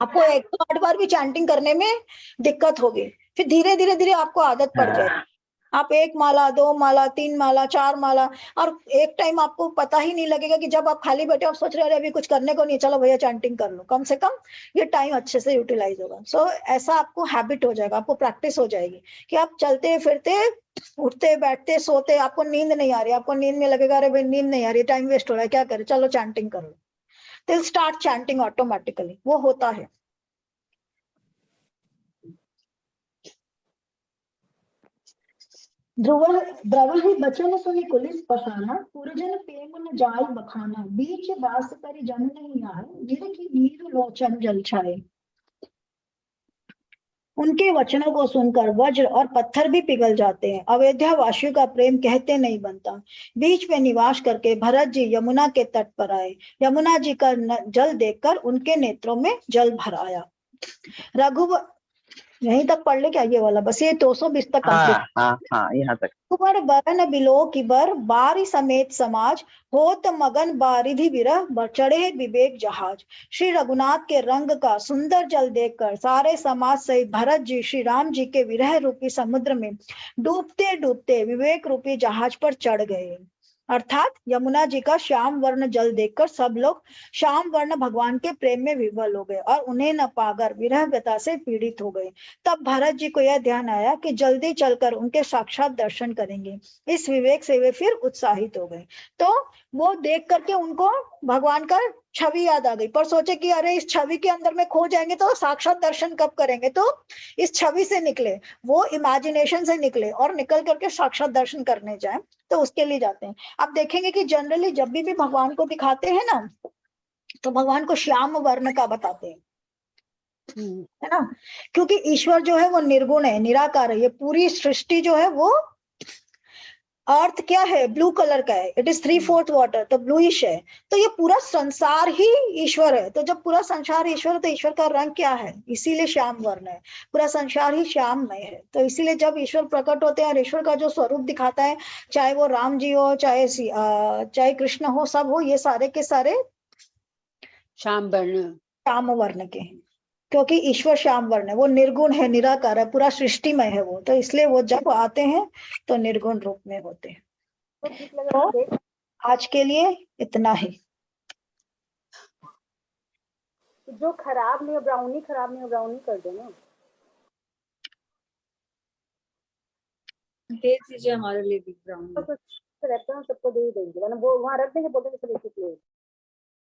आपको 1 8 बार भी चैंटिंग करने में दिक्कत होगी, फिर धीरे धीरे धीरे आपको आदत पड़ जाएगी. आप 1 माला, 2 माला, 3 माला, 4 माला, और एक टाइम आपको पता ही नहीं लगेगा कि जब आप खाली बैठे आप सोच रहे हो अरे अभी कुछ करने को नहीं, चलो भैया चैंटिंग कर लो. कम से कम ये टाइम अच्छे से यूटिलाइज होगा. सो ऐसा आपको हैबिट हो जाएगा, आपको प्रैक्टिस हो जाएगी कि आप चलते फिरते, उठते बैठते सोते, आपको नींद नहीं आ रही, आपको नींद में लगेगा अरे भाई नींद नहीं आ रही, टाइम वेस्ट हो रहा है, क्या करें, चलो चैंटिंग कर लो. तो स्टार्ट चैंटिंग ऑटोमेटिकली, वो होता है. द्रवहि बचन सुनि कुलिस पसाना, पुरजन प्रेम न जाल बखाना, बीच बास करि जन नहीं आए, निरखि नीर लोचन जल छाए. उनके वचनों को सुनकर वज्र और पत्थर भी पिघल जाते हैं. अयोध्या वासियों का प्रेम कहते नहीं बनता. बीच में निवास करके भरत जी यमुना के तट पर आए. यमुना जी का जल देखकर उनके नेत्रों में जल भर आया. रघुवर, यहीं तक पढ़ ले क्या ये वाला, बस ये 220 तक कंप्लीट. हाँ यहाँ तक. कुंवर बरन बिलो की बर, बारी समेत समाज, होत मगन बारिधि विरह, चढ़े विवेक जहाज. श्री रघुनाथ के रंग का सुंदर जल देखकर सारे समाज सहित भरत जी श्री राम जी के विरह रूपी समुद्र में डूबते डूबते विवेक रूपी जहाज पर चढ़ गए. अर्थात यमुना जी का श्याम वर्ण जल देखकर सब लोग श्याम वर्ण भगवान के प्रेम में विवल हो गए और उन्हें न पाकर विरह व्यथा से पीड़ित हो गए. तब भरत जी को यह ध्यान आया कि जल्दी चलकर उनके साक्षात दर्शन करेंगे. इस विवेक से वे फिर उत्साहित हो गए. तो वो देख करके उनको भगवान का छवि याद आ गई, पर सोचे कि अरे इस छवि के अंदर में खो जाएंगे तो साक्षात दर्शन कब करेंगे. तो इस छवि से निकले, वो इमेजिनेशन से निकले और निकल करके साक्षात दर्शन करने जाए, तो उसके लिए जाते हैं. आप देखेंगे कि जनरली जब भी भगवान को दिखाते हैं ना, तो भगवान को श्याम वर्ण का बताते हैं, है ना. क्योंकि ईश्वर जो है वो निर्गुण है, निराकार है. ये पूरी सृष्टि जो है वो अर्थ क्या है, ब्लू कलर का है. इट इज 3/4 वाटर, तो ब्लूइश है. तो ये पूरा संसार ही ईश्वर है. तो जब पूरा संसार ईश्वर है तो ईश्वर का रंग क्या है, इसीलिए श्याम वर्ण है. पूरा संसार ही श्याममय है. तो इसीलिए जब ईश्वर प्रकट होते हैं और ईश्वर का जो स्वरूप दिखाता है, चाहे वो राम जी हो, चाहे कृष्ण हो, सब हो, ये सारे के सारे श्याम वर्ण. श्याम वर्ण के हैं. क्योंकि ईश्वर श्याम वर्ण है, वो निर्गुण है, निराकार है, पूरा सृष्टिमय है वो. तो इसलिए वो जब आते हैं तो निर्गुण रूप में होते हैं. तो आज के लिए इतना ही. जो खराब नहीं हो, ब्राउनी खराब नहीं हो, ब्राउनी कर दो ना. दे दीजिए हमारे लिए भी ब्राउन. तो रहता है सबको दे ही देंगे, वरना वो वहाँ रख देंगे, बोलेंगे सब एक ही प्लेट.